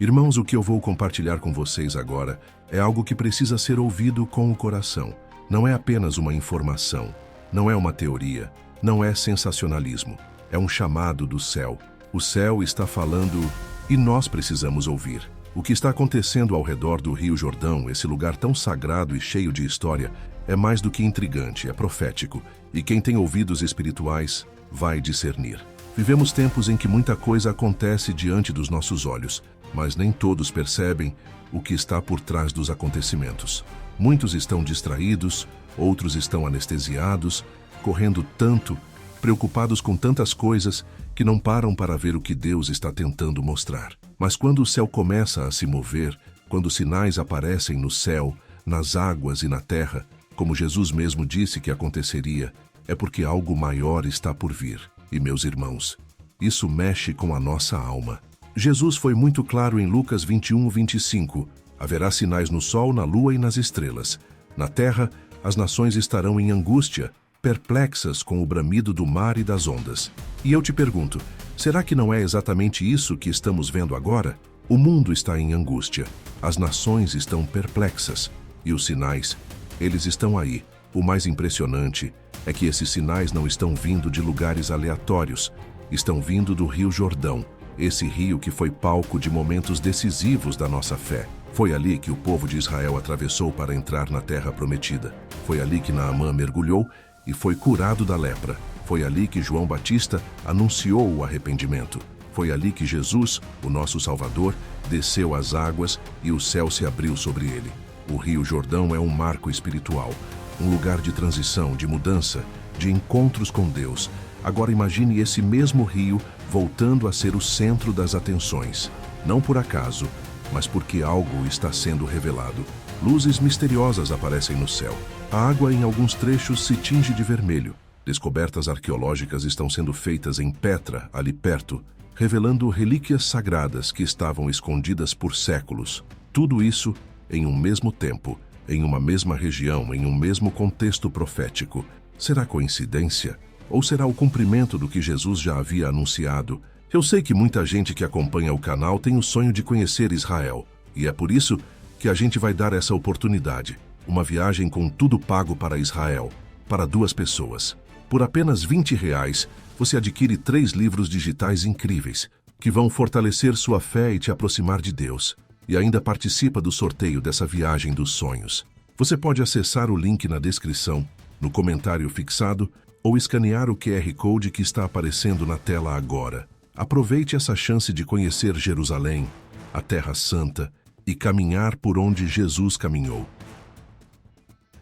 Irmãos, o que eu vou compartilhar com vocês agora é algo que precisa ser ouvido com o coração. Não é apenas uma informação, não é uma teoria, não é sensacionalismo. É um chamado do céu. O céu está falando e nós precisamos ouvir. O que está acontecendo ao redor do Rio Jordão, esse lugar tão sagrado e cheio de história, é mais do que intrigante, é profético. E quem tem ouvidos espirituais vai discernir. Vivemos tempos em que muita coisa acontece diante dos nossos olhos, mas nem todos percebem o que está por trás dos acontecimentos. Muitos estão distraídos, outros estão anestesiados, correndo tanto, preocupados com tantas coisas, que não param para ver o que Deus está tentando mostrar. Mas quando o céu começa a se mover, quando sinais aparecem no céu, nas águas e na terra, como Jesus mesmo disse que aconteceria, é porque algo maior está por vir. E, meus irmãos, isso mexe com a nossa alma. Jesus foi muito claro em Lucas 21:25. Haverá sinais no sol, na lua e nas estrelas. Na terra, as nações estarão em angústia, perplexas com o bramido do mar e das ondas. E eu te pergunto, será que não é exatamente isso que estamos vendo agora? O mundo está em angústia, as nações estão perplexas. E os sinais, eles estão aí. O mais impressionante é que esses sinais não estão vindo de lugares aleatórios, estão vindo do Rio Jordão, esse rio que foi palco de momentos decisivos da nossa fé. Foi ali que o povo de Israel atravessou para entrar na terra prometida. Foi ali que Naamã mergulhou e foi curado da lepra. Foi ali que João Batista anunciou o arrependimento. Foi ali que Jesus, o nosso Salvador, desceu às águas e o céu se abriu sobre ele. O Rio Jordão é um marco espiritual, um lugar de transição, de mudança, de encontros com Deus. Agora imagine esse mesmo rio voltando a ser o centro das atenções. Não por acaso, mas porque algo está sendo revelado. Luzes misteriosas aparecem no céu. A água em alguns trechos se tinge de vermelho. Descobertas arqueológicas estão sendo feitas em Petra, ali perto, revelando relíquias sagradas que estavam escondidas por séculos. Tudo isso em um mesmo tempo, em uma mesma região, em um mesmo contexto profético. Será coincidência? Ou será o cumprimento do que Jesus já havia anunciado? Eu sei que muita gente que acompanha o canal tem o sonho de conhecer Israel, e é por isso que a gente vai dar essa oportunidade. Uma viagem com tudo pago para Israel, para 2 pessoas. Por apenas R$20, você adquire 3 livros digitais incríveis, que vão fortalecer sua fé e te aproximar de Deus. E ainda participa do sorteio dessa viagem dos sonhos. Você pode acessar o link na descrição, no comentário fixado, ou escanear o QR Code que está aparecendo na tela agora. Aproveite essa chance de conhecer Jerusalém, a Terra Santa, e caminhar por onde Jesus caminhou.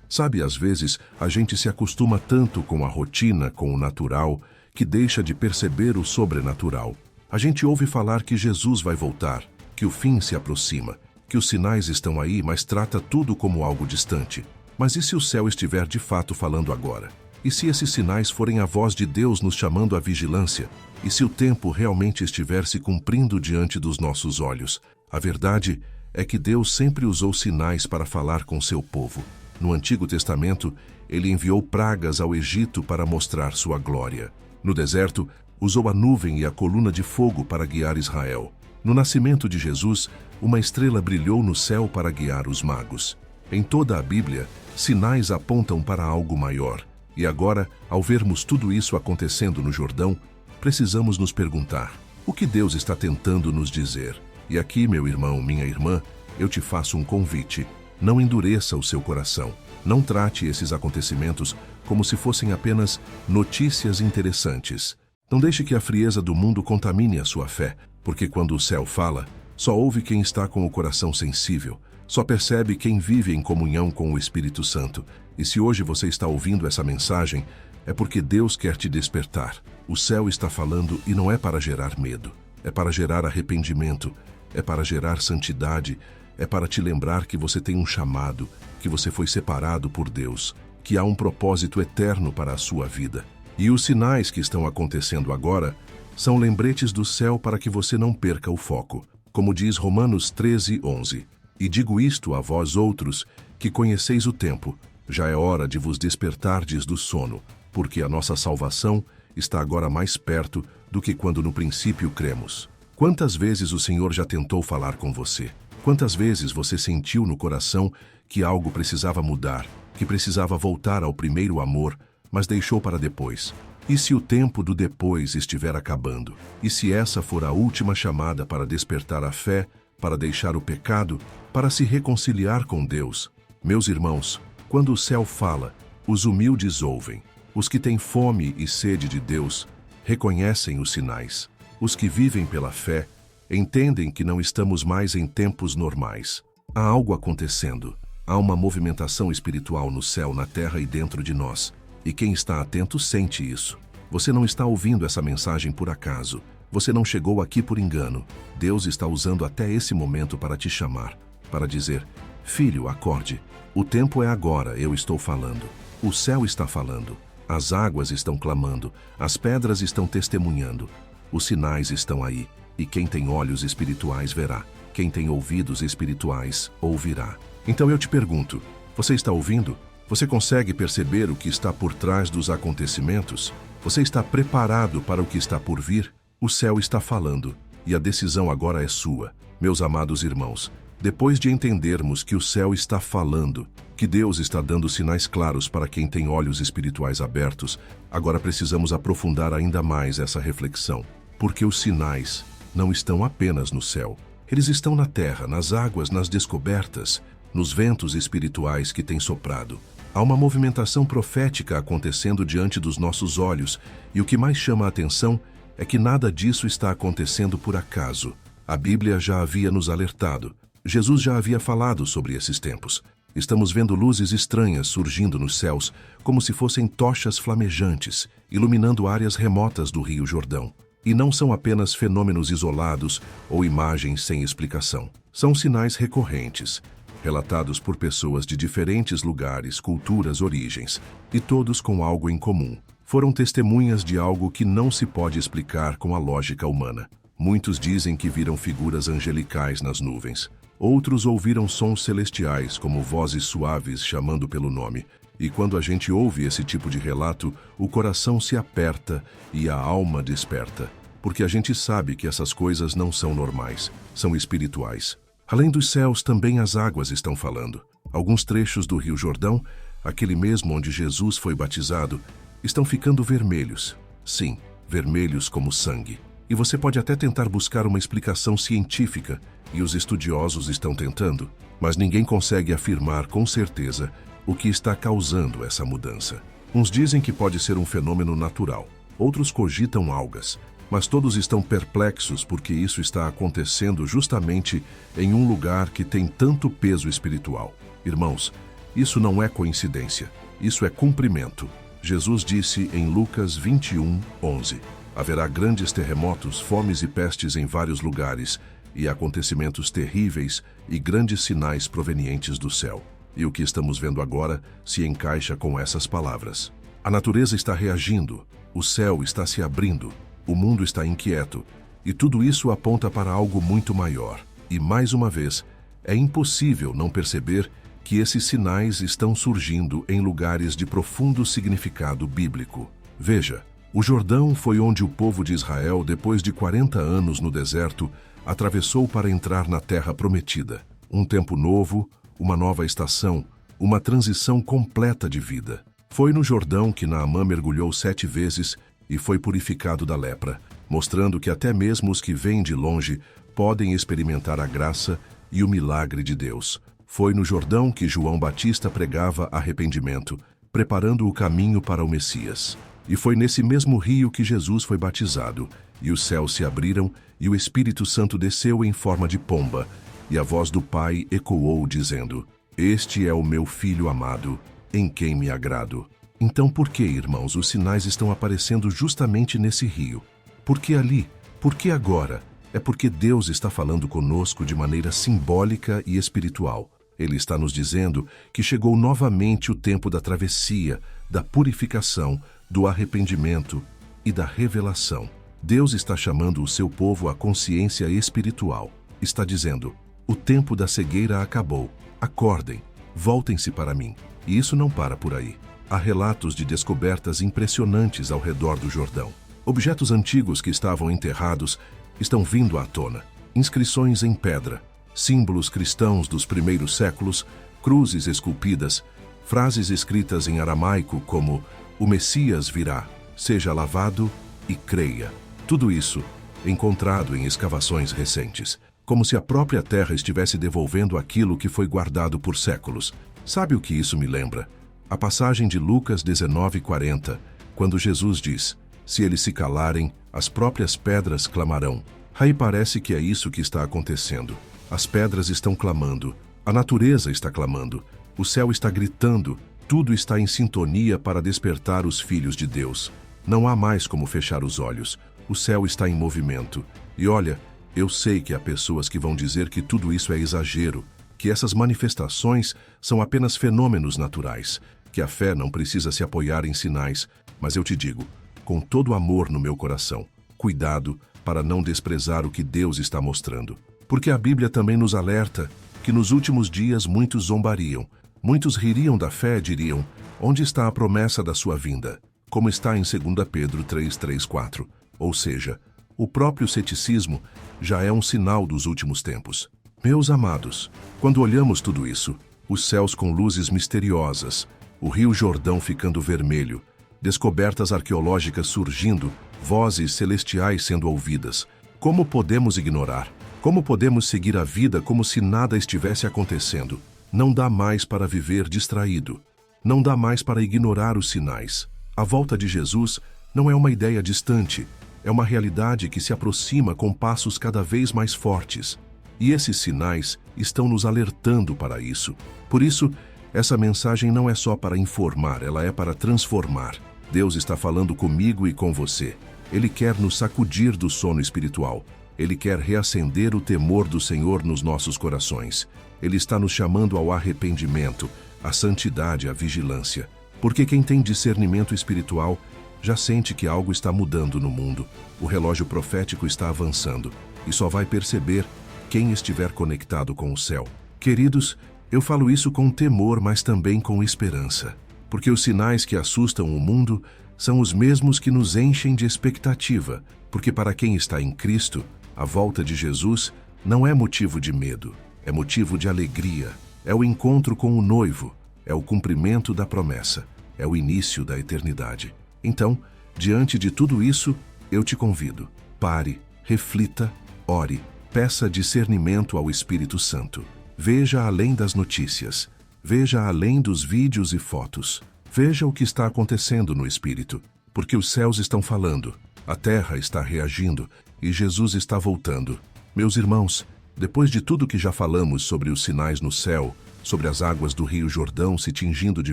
Sabe, às vezes, a gente se acostuma tanto com a rotina, com o natural, que deixa de perceber o sobrenatural. A gente ouve falar que Jesus vai voltar, que o fim se aproxima, que os sinais estão aí, mas trata tudo como algo distante. Mas e se o céu estiver de fato falando agora? E se esses sinais forem a voz de Deus nos chamando à vigilância? E se o tempo realmente estiver se cumprindo diante dos nossos olhos? A verdade é que Deus sempre usou sinais para falar com seu povo. No Antigo Testamento, ele enviou pragas ao Egito para mostrar sua glória. No deserto, usou a nuvem e a coluna de fogo para guiar Israel. No nascimento de Jesus, uma estrela brilhou no céu para guiar os magos. Em toda a Bíblia, sinais apontam para algo maior. E agora, ao vermos tudo isso acontecendo no Jordão, precisamos nos perguntar: o que Deus está tentando nos dizer? E aqui, meu irmão, minha irmã, eu te faço um convite. Não endureça o seu coração. Não trate esses acontecimentos como se fossem apenas notícias interessantes. Não deixe que a frieza do mundo contamine a sua fé, porque quando o céu fala, só ouve quem está com o coração sensível, só percebe quem vive em comunhão com o Espírito Santo. E se hoje você está ouvindo essa mensagem, é porque Deus quer te despertar. O céu está falando e não é para gerar medo, é para gerar arrependimento, é para gerar santidade, é para te lembrar que você tem um chamado, que você foi separado por Deus, que há um propósito eterno para a sua vida. E os sinais que estão acontecendo agora são lembretes do céu para que você não perca o foco. Como diz Romanos 13:11. E digo isto a vós outros, que conheceis o tempo, já é hora de vos despertardes do sono, porque a nossa salvação está agora mais perto do que quando no princípio cremos. Quantas vezes o Senhor já tentou falar com você? Quantas vezes você sentiu no coração que algo precisava mudar, que precisava voltar ao primeiro amor, mas deixou para depois? E se o tempo do depois estiver acabando? E se essa for a última chamada para despertar a fé, para deixar o pecado, para se reconciliar com Deus? Meus irmãos, quando o céu fala, os humildes ouvem. Os que têm fome e sede de Deus reconhecem os sinais. Os que vivem pela fé entendem que não estamos mais em tempos normais. Há algo acontecendo. Há uma movimentação espiritual no céu, na terra e dentro de nós. E quem está atento sente isso. Você não está ouvindo essa mensagem por acaso. Você não chegou aqui por engano. Deus está usando até esse momento para te chamar, para dizer: filho, acorde. O tempo é agora, eu estou falando. O céu está falando. As águas estão clamando. As pedras estão testemunhando. Os sinais estão aí. E quem tem olhos espirituais verá. Quem tem ouvidos espirituais ouvirá. Então eu te pergunto, você está ouvindo? Você consegue perceber o que está por trás dos acontecimentos? Você está preparado para o que está por vir? O céu está falando, e a decisão agora é sua. Meus amados irmãos, depois de entendermos que o céu está falando, que Deus está dando sinais claros para quem tem olhos espirituais abertos, agora precisamos aprofundar ainda mais essa reflexão. Porque os sinais não estão apenas no céu. Eles estão na terra, nas águas, nas descobertas, nos ventos espirituais que têm soprado. Há uma movimentação profética acontecendo diante dos nossos olhos, e o que mais chama a atenção é que nada disso está acontecendo por acaso. A Bíblia já havia nos alertado. Jesus já havia falado sobre esses tempos. Estamos vendo luzes estranhas surgindo nos céus, como se fossem tochas flamejantes, iluminando áreas remotas do Rio Jordão. E não são apenas fenômenos isolados ou imagens sem explicação. São sinais recorrentes, relatados por pessoas de diferentes lugares, culturas, origens, e todos com algo em comum. Foram testemunhas de algo que não se pode explicar com a lógica humana. Muitos dizem que viram figuras angelicais nas nuvens. Outros ouviram sons celestiais, como vozes suaves chamando pelo nome. E quando a gente ouve esse tipo de relato, o coração se aperta e a alma desperta. Porque a gente sabe que essas coisas não são normais, são espirituais. Além dos céus, também as águas estão falando. Alguns trechos do Rio Jordão, aquele mesmo onde Jesus foi batizado, estão ficando vermelhos. Sim, vermelhos como sangue. E você pode até tentar buscar uma explicação científica, e os estudiosos estão tentando, mas ninguém consegue afirmar com certeza o que está causando essa mudança. Uns dizem que pode ser um fenômeno natural, outros cogitam algas, mas todos estão perplexos porque isso está acontecendo justamente em um lugar que tem tanto peso espiritual. Irmãos, isso não é coincidência, isso é cumprimento. Jesus disse em Lucas 21:11, haverá grandes terremotos, fomes e pestes em vários lugares, e acontecimentos terríveis e grandes sinais provenientes do céu. E o que estamos vendo agora se encaixa com essas palavras. A natureza está reagindo, o céu está se abrindo, o mundo está inquieto, e tudo isso aponta para algo muito maior. E mais uma vez, é impossível não perceber que esses sinais estão surgindo em lugares de profundo significado bíblico. Veja, o Jordão foi onde o povo de Israel, depois de 40 anos no deserto, atravessou para entrar na terra prometida. Um tempo novo, uma nova estação, uma transição completa de vida. Foi no Jordão que Naamã mergulhou 7 vezes e foi purificado da lepra, mostrando que até mesmo os que vêm de longe podem experimentar a graça e o milagre de Deus. Foi no Jordão que João Batista pregava arrependimento, preparando o caminho para o Messias. E foi nesse mesmo rio que Jesus foi batizado, e os céus se abriram, e o Espírito Santo desceu em forma de pomba, e a voz do Pai ecoou, dizendo: Este é o meu Filho amado, em quem me agrado. Então por que, irmãos, os sinais estão aparecendo justamente nesse rio? Por que ali? Por que agora? É porque Deus está falando conosco de maneira simbólica e espiritual. Ele está nos dizendo que chegou novamente o tempo da travessia, da purificação, do arrependimento e da revelação. Deus está chamando o seu povo à consciência espiritual. Está dizendo: o tempo da cegueira acabou. Acordem, voltem-se para mim. E isso não para por aí. Há relatos de descobertas impressionantes ao redor do Jordão. Objetos antigos que estavam enterrados estão vindo à tona. Inscrições em pedra, símbolos cristãos dos primeiros séculos, cruzes esculpidas, frases escritas em aramaico como "O Messias virá, seja lavado e creia". Tudo isso encontrado em escavações recentes, como se a própria terra estivesse devolvendo aquilo que foi guardado por séculos. Sabe o que isso me lembra? A passagem de Lucas 19:40, quando Jesus diz: "Se eles se calarem, as próprias pedras clamarão". Aí parece que é isso que está acontecendo. As pedras estão clamando, a natureza está clamando, o céu está gritando, tudo está em sintonia para despertar os filhos de Deus. Não há mais como fechar os olhos. O céu está em movimento. E olha, eu sei que há pessoas que vão dizer que tudo isso é exagero, que essas manifestações são apenas fenômenos naturais, que a fé não precisa se apoiar em sinais, mas eu te digo, com todo amor no meu coração, cuidado para não desprezar o que Deus está mostrando. Porque a Bíblia também nos alerta que nos últimos dias muitos zombariam, muitos ririam da fé, diriam: "Onde está a promessa da sua vinda?", como está em 2 Pedro 3:3-4. Ou seja, o próprio ceticismo já é um sinal dos últimos tempos. Meus amados, quando olhamos tudo isso, os céus com luzes misteriosas, o Rio Jordão ficando vermelho, descobertas arqueológicas surgindo, vozes celestiais sendo ouvidas, como podemos ignorar? Como podemos seguir a vida como se nada estivesse acontecendo? Não dá mais para viver distraído. Não dá mais para ignorar os sinais. A volta de Jesus não é uma ideia distante, é uma realidade que se aproxima com passos cada vez mais fortes. E esses sinais estão nos alertando para isso. Por isso, essa mensagem não é só para informar, ela é para transformar. Deus está falando comigo e com você. Ele quer nos sacudir do sono espiritual. Ele quer reacender o temor do Senhor nos nossos corações. Ele está nos chamando ao arrependimento, à santidade, à vigilância. Porque quem tem discernimento espiritual já sente que algo está mudando no mundo. O relógio profético está avançando e só vai perceber quem estiver conectado com o céu. Queridos, eu falo isso com temor, mas também com esperança. Porque os sinais que assustam o mundo são os mesmos que nos enchem de expectativa. Porque para quem está em Cristo, a volta de Jesus não é motivo de medo, é motivo de alegria. É o encontro com o noivo, é o cumprimento da promessa, é o início da eternidade. Então, diante de tudo isso, eu te convido. Pare, reflita, ore, peça discernimento ao Espírito Santo. Veja além das notícias, veja além dos vídeos e fotos. Veja o que está acontecendo no Espírito, porque os céus estão falando, a terra está reagindo e Jesus está voltando. Meus irmãos, depois de tudo que já falamos sobre os sinais no céu, sobre as águas do Rio Jordão se tingindo de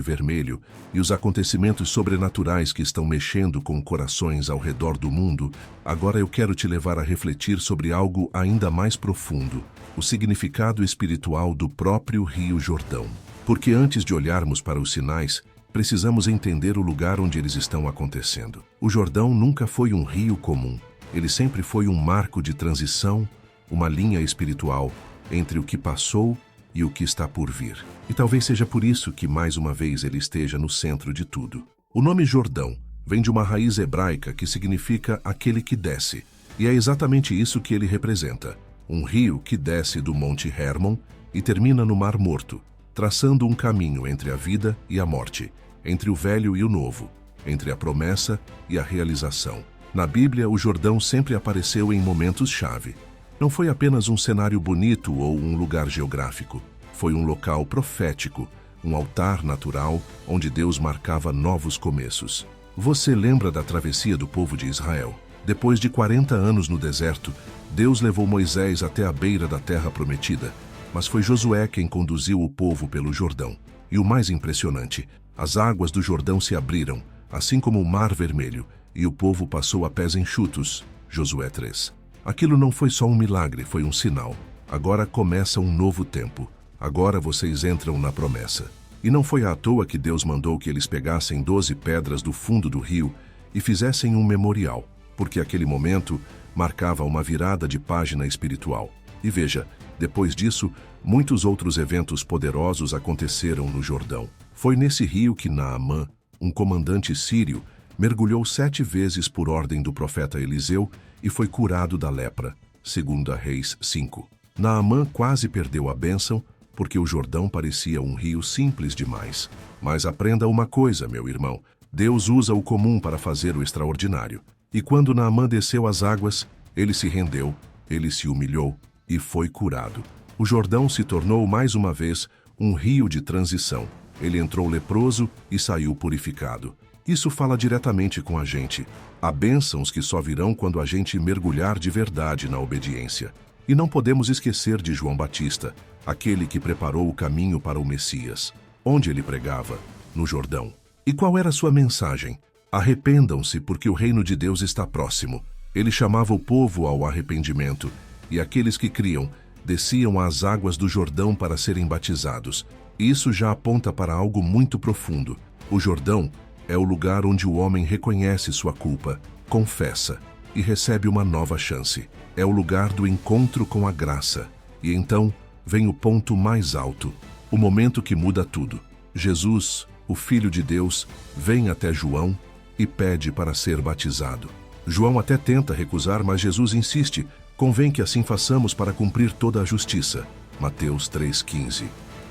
vermelho e os acontecimentos sobrenaturais que estão mexendo com corações ao redor do mundo, agora eu quero te levar a refletir sobre algo ainda mais profundo, o significado espiritual do próprio Rio Jordão. Porque antes de olharmos para os sinais, precisamos entender o lugar onde eles estão acontecendo. O Jordão nunca foi um rio comum. Ele sempre foi um marco de transição, uma linha espiritual entre o que passou e o que está por vir. E talvez seja por isso que mais uma vez ele esteja no centro de tudo. O nome Jordão vem de uma raiz hebraica que significa aquele que desce. E é exatamente isso que ele representa. Um rio que desce do Monte Hermon e termina no Mar Morto, traçando um caminho entre a vida e a morte, entre o velho e o novo, entre a promessa e a realização. Na Bíblia, o Jordão sempre apareceu em momentos-chave. Não foi apenas um cenário bonito ou um lugar geográfico. Foi um local profético, um altar natural onde Deus marcava novos começos. Você lembra da travessia do povo de Israel? Depois de 40 anos no deserto, Deus levou Moisés até a beira da terra prometida, mas foi Josué quem conduziu o povo pelo Jordão. E o mais impressionante, as águas do Jordão se abriram, assim como o Mar Vermelho, e o povo passou a pés enxutos. Josué 3. Aquilo não foi só um milagre, foi um sinal. Agora começa um novo tempo. Agora vocês entram na promessa. E não foi à toa que Deus mandou que eles pegassem 12 pedras do fundo do rio e fizessem um memorial, porque aquele momento marcava uma virada de página espiritual. E veja, depois disso, muitos outros eventos poderosos aconteceram no Jordão. Foi nesse rio que Naamã, um comandante sírio, mergulhou 7 vezes por ordem do profeta Eliseu e foi curado da lepra. 2 Reis 5. Naamã quase perdeu a bênção porque o Jordão parecia um rio simples demais. Mas aprenda uma coisa, meu irmão. Deus usa o comum para fazer o extraordinário. E quando Naamã desceu as águas, ele se rendeu, ele se humilhou e foi curado. O Jordão se tornou mais uma vez um rio de transição. Ele entrou leproso e saiu purificado. Isso fala diretamente com a gente. Há bênçãos que só virão quando a gente mergulhar de verdade na obediência. E não podemos esquecer de João Batista, aquele que preparou o caminho para o Messias. Onde ele pregava? No Jordão. E qual era sua mensagem? Arrependam-se, porque o reino de Deus está próximo. Ele chamava o povo ao arrependimento, e aqueles que criam desciam às águas do Jordão para serem batizados. Isso já aponta para algo muito profundo. O Jordão é o lugar onde o homem reconhece sua culpa, confessa e recebe uma nova chance. É o lugar do encontro com a graça. E então vem o ponto mais alto, o momento que muda tudo. Jesus, o Filho de Deus, vem até João e pede para ser batizado. João até tenta recusar, mas Jesus insiste: convém que assim façamos para cumprir toda a justiça. Mateus 3,15.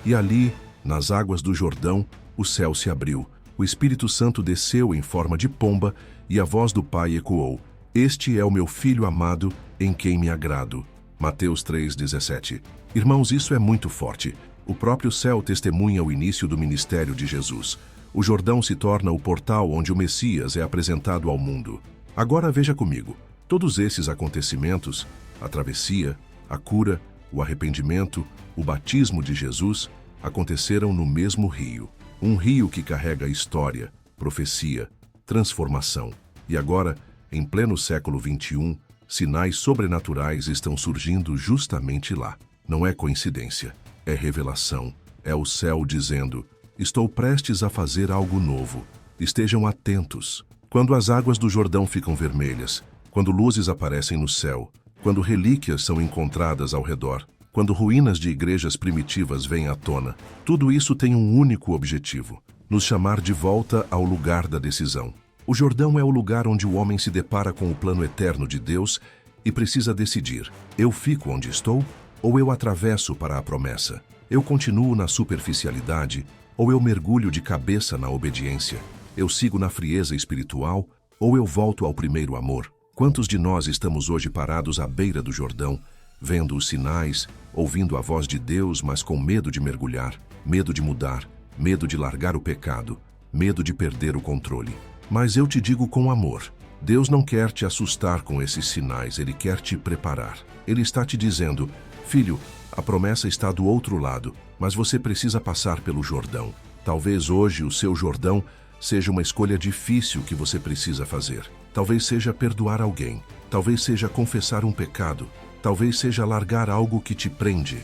E ali, nas águas do Jordão, o céu se abriu. O Espírito Santo desceu em forma de pomba e a voz do Pai ecoou: Este é o meu Filho amado, em quem me agrado. Mateus 3,17. Irmãos, isso é muito forte. O próprio céu testemunha o início do ministério de Jesus. O Jordão se torna o portal onde o Messias é apresentado ao mundo. Agora veja comigo. Todos esses acontecimentos, a travessia, a cura, o arrependimento, o batismo de Jesus, aconteceram no mesmo rio. Um rio que carrega história, profecia, transformação. E agora, em pleno século XXI, sinais sobrenaturais estão surgindo justamente lá. Não é coincidência, é revelação. É o céu dizendo: estou prestes a fazer algo novo. Estejam atentos. Quando as águas do Jordão ficam vermelhas, quando luzes aparecem no céu, quando relíquias são encontradas ao redor, quando ruínas de igrejas primitivas vêm à tona, tudo isso tem um único objetivo: nos chamar de volta ao lugar da decisão. O Jordão é o lugar onde o homem se depara com o plano eterno de Deus e precisa decidir: eu fico onde estou ou eu atravesso para a promessa? Eu continuo na superficialidade ou eu mergulho de cabeça na obediência? Eu sigo na frieza espiritual ou eu volto ao primeiro amor? Quantos de nós estamos hoje parados à beira do Jordão, vendo os sinais, ouvindo a voz de Deus, mas com medo de mergulhar, medo de mudar, medo de largar o pecado, medo de perder o controle? Mas eu te digo com amor, Deus não quer te assustar com esses sinais, Ele quer te preparar. Ele está te dizendo: filho, a promessa está do outro lado, mas você precisa passar pelo Jordão. Talvez hoje o seu Jordão seja uma escolha difícil que você precisa fazer. Talvez seja perdoar alguém, talvez seja confessar um pecado, talvez seja largar algo que te prende.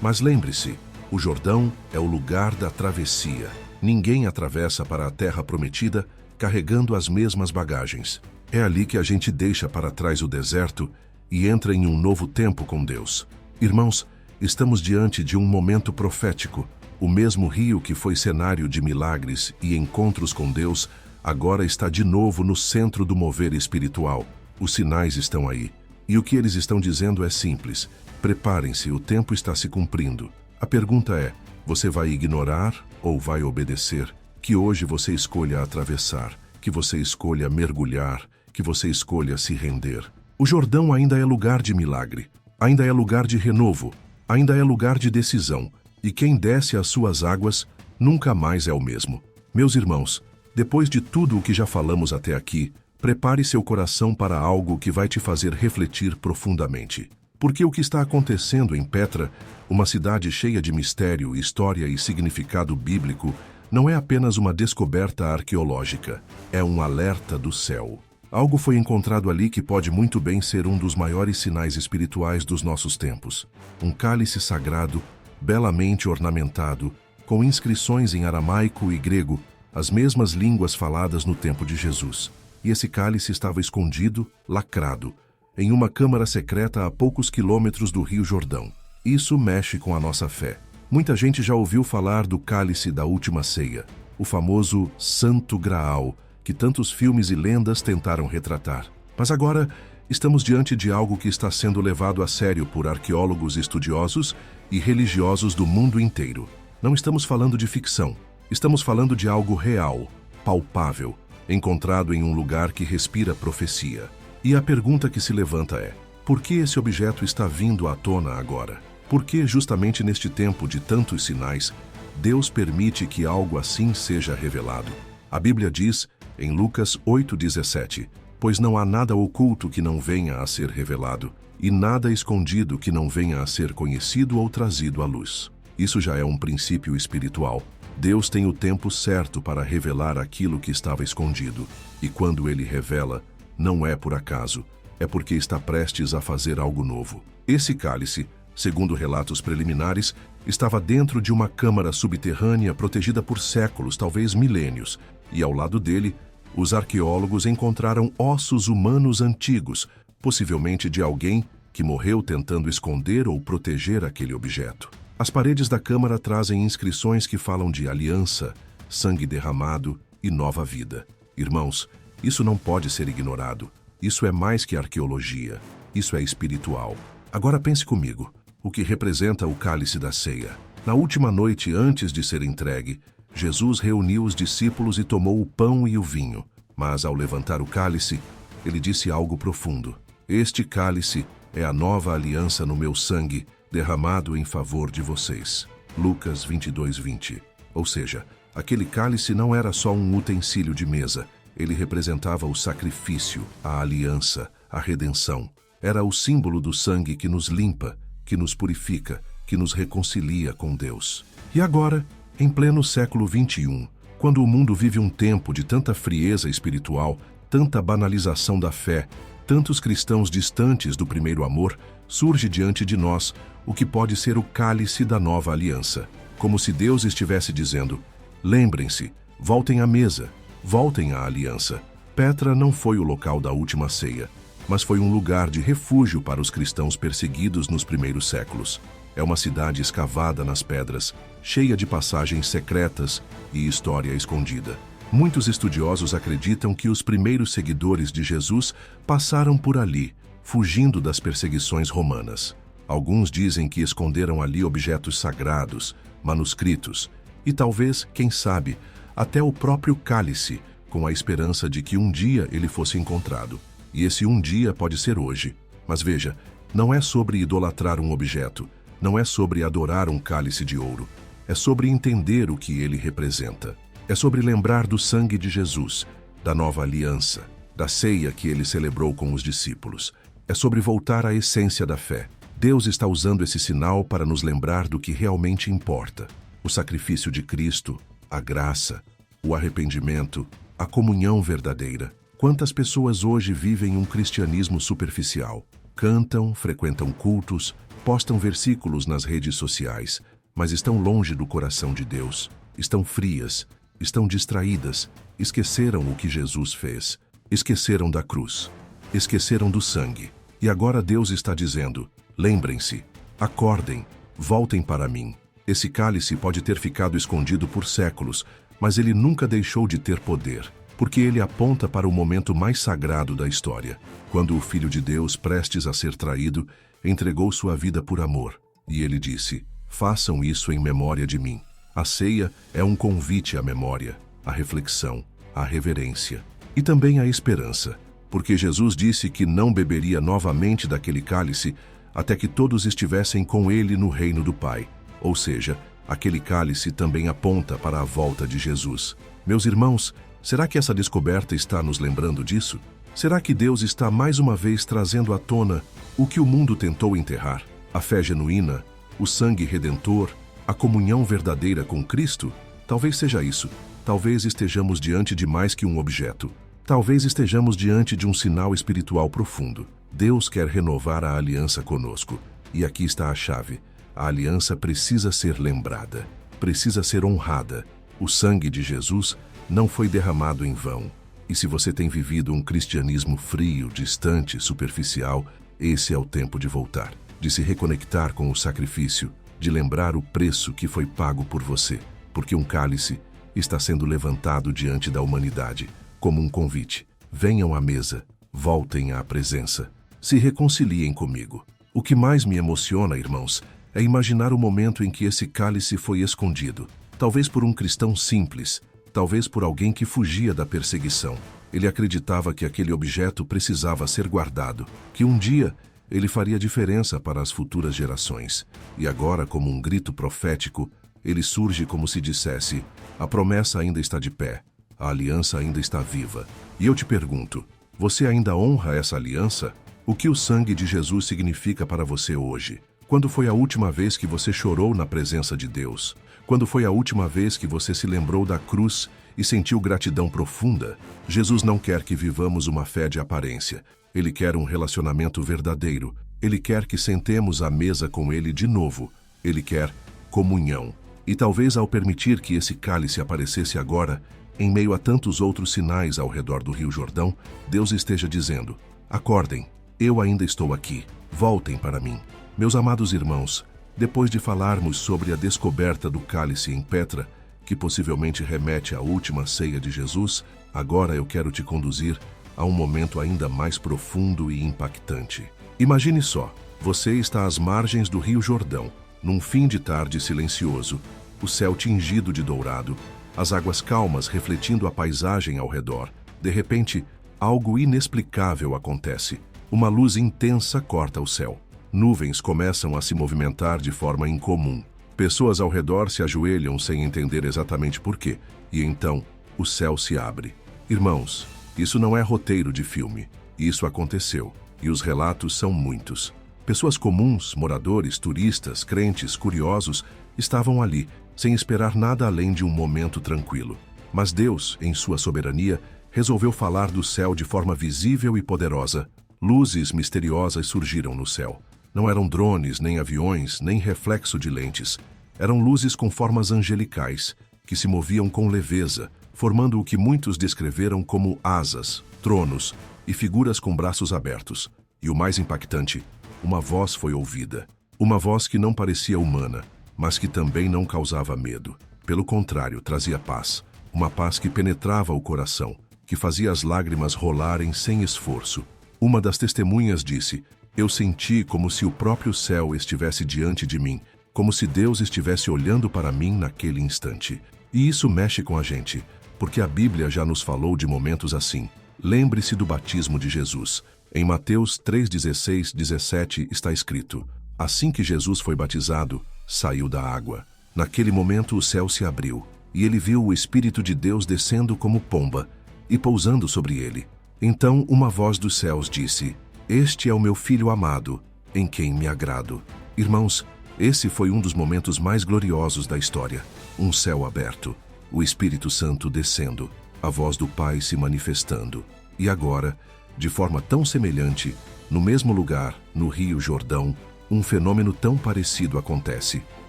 Mas lembre-se, o Jordão é o lugar da travessia. Ninguém atravessa para a terra prometida carregando as mesmas bagagens. É ali que a gente deixa para trás o deserto e entra em um novo tempo com Deus. Irmãos, estamos diante de um momento profético. O mesmo rio que foi cenário de milagres e encontros com Deus, agora está de novo no centro do mover espiritual. Os sinais estão aí. E o que eles estão dizendo é simples: preparem-se, o tempo está se cumprindo. A pergunta é: você vai ignorar ou vai obedecer? Que hoje você escolha atravessar, que você escolha mergulhar, que você escolha se render. O Jordão ainda é lugar de milagre, ainda é lugar de renovo, ainda é lugar de decisão. E quem desce às suas águas nunca mais é o mesmo. Meus irmãos, depois de tudo o que já falamos até aqui, prepare seu coração para algo que vai te fazer refletir profundamente. Porque o que está acontecendo em Petra, uma cidade cheia de mistério, história e significado bíblico, não é apenas uma descoberta arqueológica, é um alerta do céu. Algo foi encontrado ali que pode muito bem ser um dos maiores sinais espirituais dos nossos tempos. Um cálice sagrado, belamente ornamentado, com inscrições em aramaico e grego, as mesmas línguas faladas no tempo de Jesus. E esse cálice estava escondido, lacrado, em uma câmara secreta a poucos quilômetros do Rio Jordão. Isso mexe com a nossa fé. Muita gente já ouviu falar do cálice da última ceia, o famoso Santo Graal, que tantos filmes e lendas tentaram retratar. Mas agora estamos diante de algo que está sendo levado a sério por arqueólogos estudiosos e religiosos do mundo inteiro. Não estamos falando de ficção, estamos falando de algo real, palpável, encontrado em um lugar que respira profecia. E a pergunta que se levanta é: por que esse objeto está vindo à tona agora? Por que, justamente neste tempo de tantos sinais, Deus permite que algo assim seja revelado? A Bíblia diz, em Lucas 8,17, pois não há nada oculto que não venha a ser revelado, e nada escondido que não venha a ser conhecido ou trazido à luz. Isso já é um princípio espiritual. Deus tem o tempo certo para revelar aquilo que estava escondido, e quando Ele revela, não é por acaso, é porque está prestes a fazer algo novo. Esse cálice, segundo relatos preliminares, estava dentro de uma câmara subterrânea protegida por séculos, talvez milênios, e ao lado dele, os arqueólogos encontraram ossos humanos antigos, possivelmente de alguém que morreu tentando esconder ou proteger aquele objeto. As paredes da câmara trazem inscrições que falam de aliança, sangue derramado e nova vida. Irmãos, isso não pode ser ignorado. Isso é mais que arqueologia. Isso é espiritual. Agora pense comigo. O que representa o cálice da ceia? Na última noite antes de ser entregue, Jesus reuniu os discípulos e tomou o pão e o vinho. Mas ao levantar o cálice, ele disse algo profundo. Este cálice é a nova aliança no meu sangue, derramado em favor de vocês. Lucas 22:20. Ou seja, aquele cálice não era só um utensílio de mesa. Ele representava o sacrifício, a aliança, a redenção. Era o símbolo do sangue que nos limpa, que nos purifica, que nos reconcilia com Deus. E agora, em pleno século XXI, quando o mundo vive um tempo de tanta frieza espiritual, tanta banalização da fé, tantos cristãos distantes do primeiro amor, surge diante de nós o que pode ser o cálice da nova aliança. Como se Deus estivesse dizendo: lembrem-se, voltem à mesa, voltem à aliança. Petra não foi o local da última ceia, mas foi um lugar de refúgio para os cristãos perseguidos nos primeiros séculos. É uma cidade escavada nas pedras, cheia de passagens secretas e história escondida. Muitos estudiosos acreditam que os primeiros seguidores de Jesus passaram por ali, fugindo das perseguições romanas. Alguns dizem que esconderam ali objetos sagrados, manuscritos e talvez, quem sabe, até o próprio cálice, com a esperança de que um dia ele fosse encontrado. E esse um dia pode ser hoje. Mas veja, não é sobre idolatrar um objeto, não é sobre adorar um cálice de ouro. É sobre entender o que ele representa. É sobre lembrar do sangue de Jesus, da nova aliança, da ceia que ele celebrou com os discípulos. É sobre voltar à essência da fé. Deus está usando esse sinal para nos lembrar do que realmente importa. O sacrifício de Cristo, a graça, o arrependimento, a comunhão verdadeira. Quantas pessoas hoje vivem um cristianismo superficial? Cantam, frequentam cultos, postam versículos nas redes sociais, mas estão longe do coração de Deus. Estão frias, estão distraídas, esqueceram o que Jesus fez, esqueceram da cruz, esqueceram do sangue. E agora Deus está dizendo: lembrem-se, acordem, voltem para mim. Esse cálice pode ter ficado escondido por séculos, mas ele nunca deixou de ter poder, porque ele aponta para o momento mais sagrado da história, quando o Filho de Deus, prestes a ser traído, entregou sua vida por amor. E ele disse: façam isso em memória de mim. A ceia é um convite à memória, à reflexão, à reverência e também à esperança, porque Jesus disse que não beberia novamente daquele cálice até que todos estivessem com ele no reino do Pai. Ou seja, aquele cálice também aponta para a volta de Jesus. Meus irmãos, será que essa descoberta está nos lembrando disso? Será que Deus está mais uma vez trazendo à tona o que o mundo tentou enterrar? A fé genuína, o sangue redentor, a comunhão verdadeira com Cristo? Talvez seja isso. Talvez estejamos diante de mais que um objeto. Talvez estejamos diante de um sinal espiritual profundo. Deus quer renovar a aliança conosco. E aqui está a chave. A aliança precisa ser lembrada, precisa ser honrada. O sangue de Jesus não foi derramado em vão. E se você tem vivido um cristianismo frio, distante, superficial, esse é o tempo de voltar, de se reconectar com o sacrifício, de lembrar o preço que foi pago por você, porque um cálice está sendo levantado diante da humanidade, como um convite. Venham à mesa, voltem à presença, se reconciliem comigo. O que mais me emociona, irmãos, é imaginar o momento em que esse cálice foi escondido. Talvez por um cristão simples, talvez por alguém que fugia da perseguição. Ele acreditava que aquele objeto precisava ser guardado, que um dia ele faria diferença para as futuras gerações. E agora, como um grito profético, ele surge como se dissesse: a promessa ainda está de pé, a aliança ainda está viva. E eu te pergunto, você ainda honra essa aliança? O que o sangue de Jesus significa para você hoje? Quando foi a última vez que você chorou na presença de Deus? Quando foi a última vez que você se lembrou da cruz e sentiu gratidão profunda? Jesus não quer que vivamos uma fé de aparência. Ele quer um relacionamento verdadeiro. Ele quer que sentemos à mesa com Ele de novo. Ele quer comunhão. E talvez ao permitir que esse cálice aparecesse agora, em meio a tantos outros sinais ao redor do Rio Jordão, Deus esteja dizendo: acordem, eu ainda estou aqui, voltem para mim. Meus amados irmãos, depois de falarmos sobre a descoberta do cálice em Petra, que possivelmente remete à última ceia de Jesus, agora eu quero te conduzir a um momento ainda mais profundo e impactante. Imagine só, você está às margens do Rio Jordão, num fim de tarde silencioso, o céu tingido de dourado, as águas calmas refletindo a paisagem ao redor. De repente, algo inexplicável acontece. Uma luz intensa corta o céu. Nuvens começam a se movimentar de forma incomum. Pessoas ao redor se ajoelham sem entender exatamente por quê. E então, o céu se abre. Irmãos, isso não é roteiro de filme. Isso aconteceu. E os relatos são muitos. Pessoas comuns, moradores, turistas, crentes, curiosos, estavam ali, sem esperar nada além de um momento tranquilo. Mas Deus, em sua soberania, resolveu falar do céu de forma visível e poderosa. Luzes misteriosas surgiram no céu. Não eram drones, nem aviões, nem reflexo de lentes. Eram luzes com formas angelicais, que se moviam com leveza, formando o que muitos descreveram como asas, tronos e figuras com braços abertos. E o mais impactante, uma voz foi ouvida. Uma voz que não parecia humana, mas que também não causava medo. Pelo contrário, trazia paz. Uma paz que penetrava o coração, que fazia as lágrimas rolarem sem esforço. Uma das testemunhas disse: eu senti como se o próprio céu estivesse diante de mim, como se Deus estivesse olhando para mim naquele instante. E isso mexe com a gente, porque a Bíblia já nos falou de momentos assim. Lembre-se do batismo de Jesus. Em Mateus 3:16, 17 está escrito: assim que Jesus foi batizado, saiu da água. Naquele momento o céu se abriu, e ele viu o Espírito de Deus descendo como pomba e pousando sobre ele. Então uma voz dos céus disse: este é o meu Filho amado, em quem me agrado. Irmãos, esse foi um dos momentos mais gloriosos da história. Um céu aberto, o Espírito Santo descendo, a voz do Pai se manifestando. E agora, de forma tão semelhante, no mesmo lugar, no Rio Jordão, um fenômeno tão parecido acontece.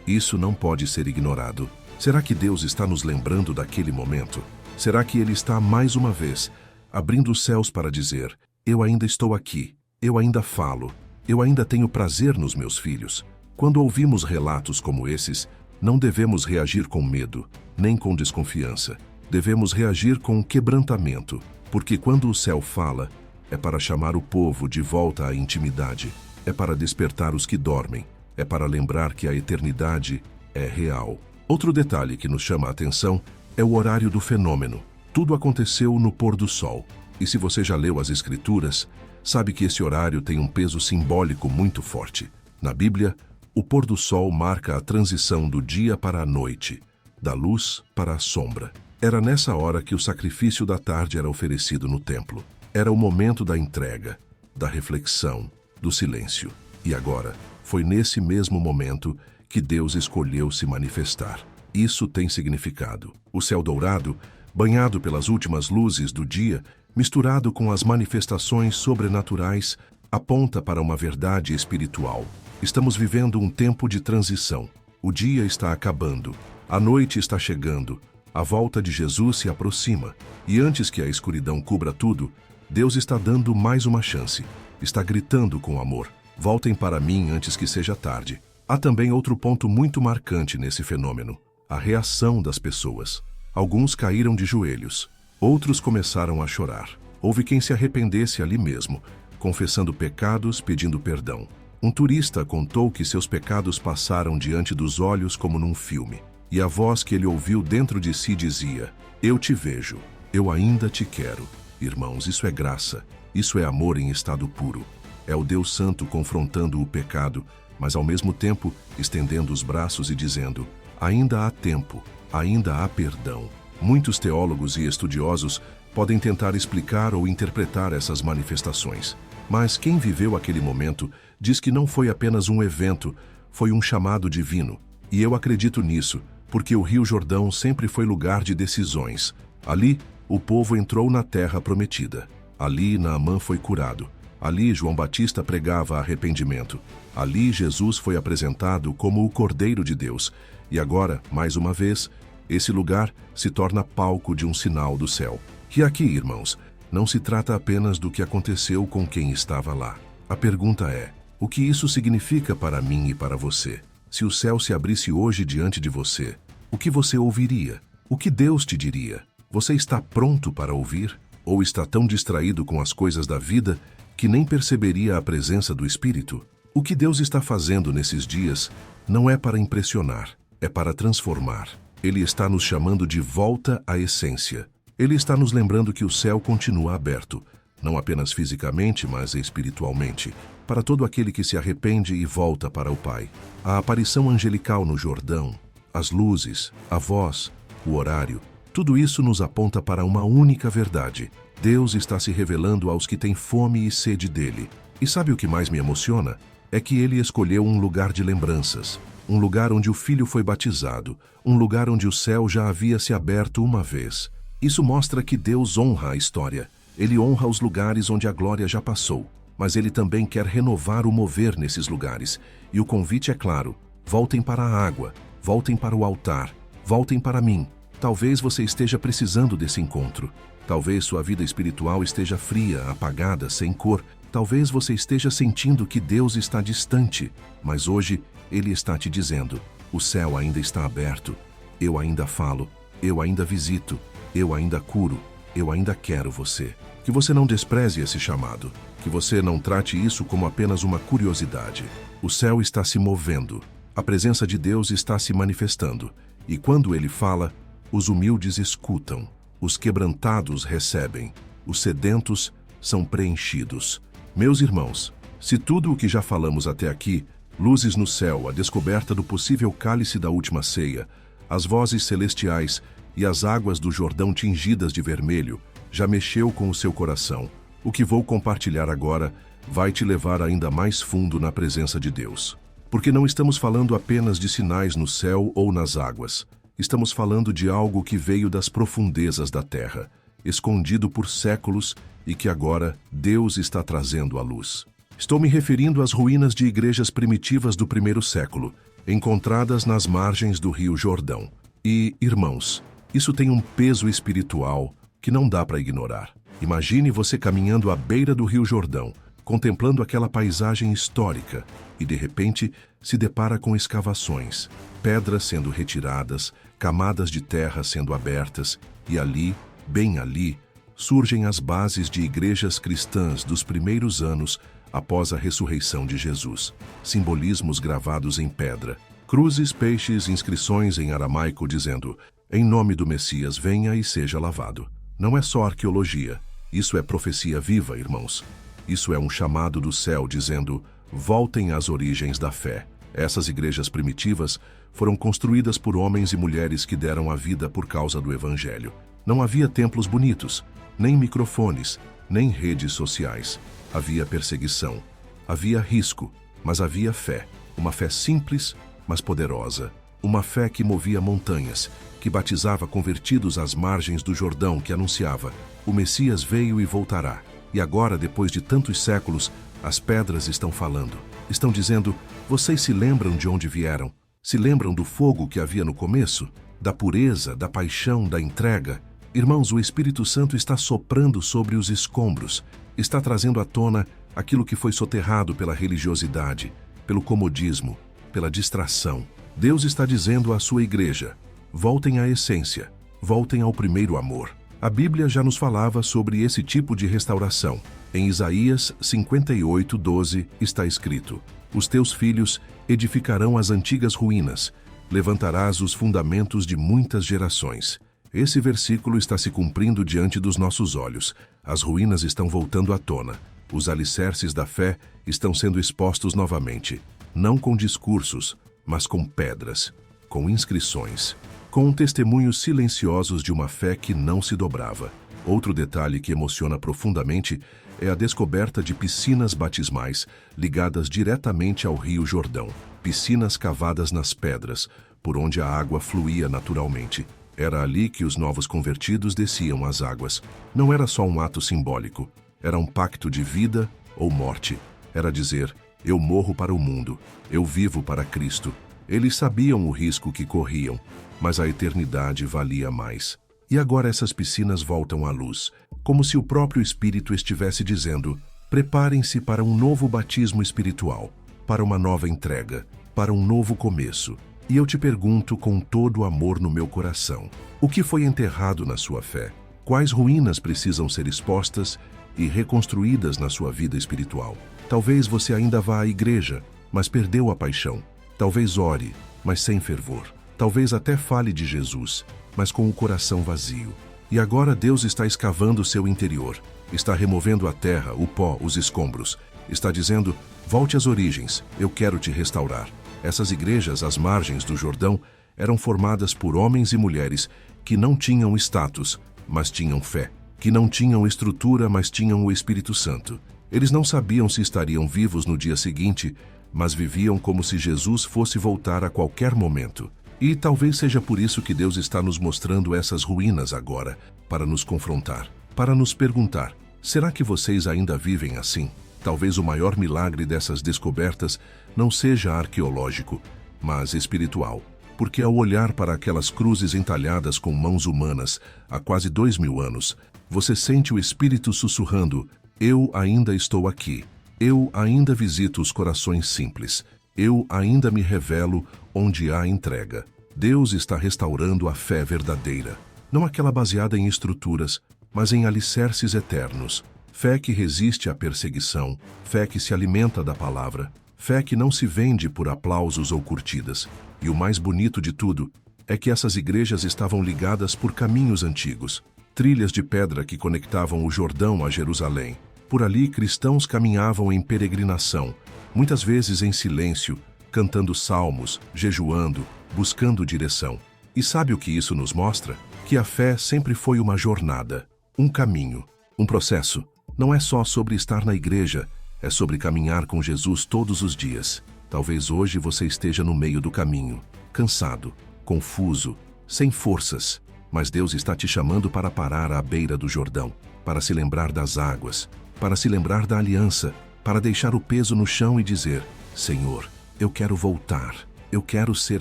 Isso não pode ser ignorado. Será que Deus está nos lembrando daquele momento? Será que Ele está, mais uma vez, abrindo os céus para dizer: eu ainda estou aqui, eu ainda falo, eu ainda tenho prazer nos meus filhos? Quando ouvimos relatos como esses, não devemos reagir com medo, nem com desconfiança. Devemos reagir com quebrantamento, porque quando o céu fala, é para chamar o povo de volta à intimidade, é para despertar os que dormem, é para lembrar que a eternidade é real. Outro detalhe que nos chama a atenção é o horário do fenômeno. Tudo aconteceu no pôr do sol. E se você já leu as Escrituras, sabe que esse horário tem um peso simbólico muito forte. Na Bíblia, o pôr do sol marca a transição do dia para a noite, da luz para a sombra. Era nessa hora que o sacrifício da tarde era oferecido no templo. Era o momento da entrega, da reflexão, do silêncio. E agora, foi nesse mesmo momento que Deus escolheu se manifestar. Isso tem significado. O céu dourado, banhado pelas últimas luzes do dia, misturado com as manifestações sobrenaturais, aponta para uma verdade espiritual. Estamos vivendo um tempo de transição. O dia está acabando, a noite está chegando, a volta de Jesus se aproxima. E antes que a escuridão cubra tudo, Deus está dando mais uma chance. Está gritando com amor: voltem para mim antes que seja tarde. Há também outro ponto muito marcante nesse fenômeno: a reação das pessoas. Alguns caíram de joelhos, Outros começaram a chorar. Houve quem se arrependesse ali mesmo, confessando pecados, pedindo perdão. Um turista contou que seus pecados passaram diante dos olhos como num filme. E a voz que ele ouviu dentro de si dizia: eu te vejo, eu ainda te quero. Irmãos, isso é graça, isso é amor em estado puro. É o Deus Santo confrontando o pecado, mas ao mesmo tempo estendendo os braços e dizendo: ainda há tempo, ainda há perdão. Muitos teólogos e estudiosos podem tentar explicar ou interpretar essas manifestações. Mas quem viveu aquele momento diz que não foi apenas um evento, foi um chamado divino. E eu acredito nisso, porque o Rio Jordão sempre foi lugar de decisões. Ali, o povo entrou na terra prometida. Ali, Naamã foi curado. Ali, João Batista pregava arrependimento. Ali, Jesus foi apresentado como o Cordeiro de Deus. E agora, mais uma vez, esse lugar se torna palco de um sinal do céu. E aqui, irmãos, não se trata apenas do que aconteceu com quem estava lá. A pergunta é: o que isso significa para mim e para você? Se o céu se abrisse hoje diante de você, o que você ouviria? O que Deus te diria? Você está pronto para ouvir? Ou está tão distraído com as coisas da vida que nem perceberia a presença do Espírito? O que Deus está fazendo nesses dias não é para impressionar, é para transformar. Ele está nos chamando de volta à essência. Ele está nos lembrando que o céu continua aberto, não apenas fisicamente, mas espiritualmente, para todo aquele que se arrepende e volta para o Pai. A aparição angelical no Jordão, as luzes, a voz, o horário, tudo isso nos aponta para uma única verdade. Deus está se revelando aos que têm fome e sede dele. E sabe o que mais me emociona? É que ele escolheu um lugar de lembranças, um lugar onde o Filho foi batizado, um lugar onde o céu já havia se aberto uma vez. Isso mostra que Deus honra a história. Ele honra os lugares onde a glória já passou, mas ele também quer renovar o mover nesses lugares. E o convite é claro: voltem para a água, voltem para o altar, voltem para mim. Talvez você esteja precisando desse encontro. Talvez sua vida espiritual esteja fria, apagada, sem cor. Talvez você esteja sentindo que Deus está distante, mas hoje Ele está te dizendo: o céu ainda está aberto, eu ainda falo, eu ainda visito, eu ainda curo, eu ainda quero você. Que você não despreze esse chamado, que você não trate isso como apenas uma curiosidade. O céu está se movendo, a presença de Deus está se manifestando, e quando Ele fala, os humildes escutam, os quebrantados recebem, os sedentos são preenchidos. Meus irmãos, se tudo o que já falamos até aqui, luzes no céu, a descoberta do possível cálice da última ceia, as vozes celestiais e as águas do Jordão tingidas de vermelho, já mexeu com o seu coração, o que vou compartilhar agora vai te levar ainda mais fundo na presença de Deus. Porque não estamos falando apenas de sinais no céu ou nas águas. Estamos falando de algo que veio das profundezas da terra, escondido por séculos e que agora Deus está trazendo à luz. Estou me referindo às ruínas de igrejas primitivas do primeiro século, encontradas nas margens do Rio Jordão. E, irmãos, isso tem um peso espiritual que não dá para ignorar. Imagine você caminhando à beira do Rio Jordão, contemplando aquela paisagem histórica, e de repente se depara com escavações, pedras sendo retiradas, camadas de terra sendo abertas, e ali, bem ali, surgem as bases de igrejas cristãs dos primeiros anos após a ressurreição de Jesus. Simbolismos gravados em pedra, cruzes, peixes, inscrições em aramaico dizendo: em nome do Messias venha e seja lavado. Não é só arqueologia, isso é profecia viva, irmãos. Isso é um chamado do céu dizendo: voltem às origens da fé. Essas igrejas primitivas foram construídas por homens e mulheres que deram a vida por causa do Evangelho. Não havia templos bonitos, nem microfones, nem redes sociais. Havia perseguição, havia risco, mas havia fé. Uma fé simples, mas poderosa. Uma fé que movia montanhas, que batizava convertidos às margens do Jordão, que anunciava: o Messias veio e voltará. E agora, depois de tantos séculos, as pedras estão falando. Estão dizendo: vocês se lembram de onde vieram? Se lembram do fogo que havia no começo? Da pureza, da paixão, da entrega? Irmãos, o Espírito Santo está soprando sobre os escombros, está trazendo à tona aquilo que foi soterrado pela religiosidade, pelo comodismo, pela distração. Deus está dizendo à sua igreja: voltem à essência, voltem ao primeiro amor. A Bíblia já nos falava sobre esse tipo de restauração. Em Isaías 58:12 está escrito: Os teus filhos edificarão as antigas ruínas, levantarás os fundamentos de muitas gerações. Esse versículo está se cumprindo diante dos nossos olhos. As ruínas estão voltando à tona. Os alicerces da fé estão sendo expostos novamente, não com discursos, mas com pedras, com inscrições, com testemunhos silenciosos de uma fé que não se dobrava. Outro detalhe que emociona profundamente é a descoberta de piscinas batismais ligadas diretamente ao Rio Jordão. Piscinas cavadas nas pedras, por onde a água fluía naturalmente. Era ali que os novos convertidos desciam as águas. Não era só um ato simbólico. Era um pacto de vida ou morte. Era dizer: eu morro para o mundo, eu vivo para Cristo. Eles sabiam o risco que corriam, mas a eternidade valia mais. E agora essas piscinas voltam à luz, como se o próprio Espírito estivesse dizendo: preparem-se para um novo batismo espiritual, para uma nova entrega, para um novo começo. E eu te pergunto com todo o amor no meu coração: o que foi enterrado na sua fé? Quais ruínas precisam ser expostas e reconstruídas na sua vida espiritual? Talvez você ainda vá à igreja, mas perdeu a paixão. Talvez ore, mas sem fervor. Talvez até fale de Jesus, mas com o coração vazio. E agora Deus está escavando seu interior, está removendo a terra, o pó, os escombros. Está dizendo: volte às origens, eu quero te restaurar. Essas igrejas às margens do Jordão eram formadas por homens e mulheres que não tinham status, mas tinham fé, que não tinham estrutura, mas tinham o Espírito Santo. Eles não sabiam se estariam vivos no dia seguinte, mas viviam como se Jesus fosse voltar a qualquer momento. E talvez seja por isso que Deus está nos mostrando essas ruínas agora, para nos confrontar, para nos perguntar: será que vocês ainda vivem assim? Talvez o maior milagre dessas descobertas não seja arqueológico, mas espiritual. Porque ao olhar para aquelas cruzes entalhadas com mãos humanas há quase 2000 anos, você sente o Espírito sussurrando: eu ainda estou aqui. Eu ainda visito os corações simples. Eu ainda me revelo onde há entrega. Deus está restaurando a fé verdadeira, não aquela baseada em estruturas, mas em alicerces eternos. Fé que resiste à perseguição, fé que se alimenta da palavra, fé que não se vende por aplausos ou curtidas. E o mais bonito de tudo é que essas igrejas estavam ligadas por caminhos antigos, trilhas de pedra que conectavam o Jordão a Jerusalém. Por ali, cristãos caminhavam em peregrinação, muitas vezes em silêncio, cantando salmos, jejuando, buscando direção. E sabe o que isso nos mostra? Que a fé sempre foi uma jornada, um caminho, um processo. Não é só sobre estar na igreja, é sobre caminhar com Jesus todos os dias. Talvez hoje você esteja no meio do caminho, cansado, confuso, sem forças, mas Deus está te chamando para parar à beira do Jordão, para se lembrar das águas, para se lembrar da aliança, para deixar o peso no chão e dizer: Senhor, eu quero voltar, eu quero ser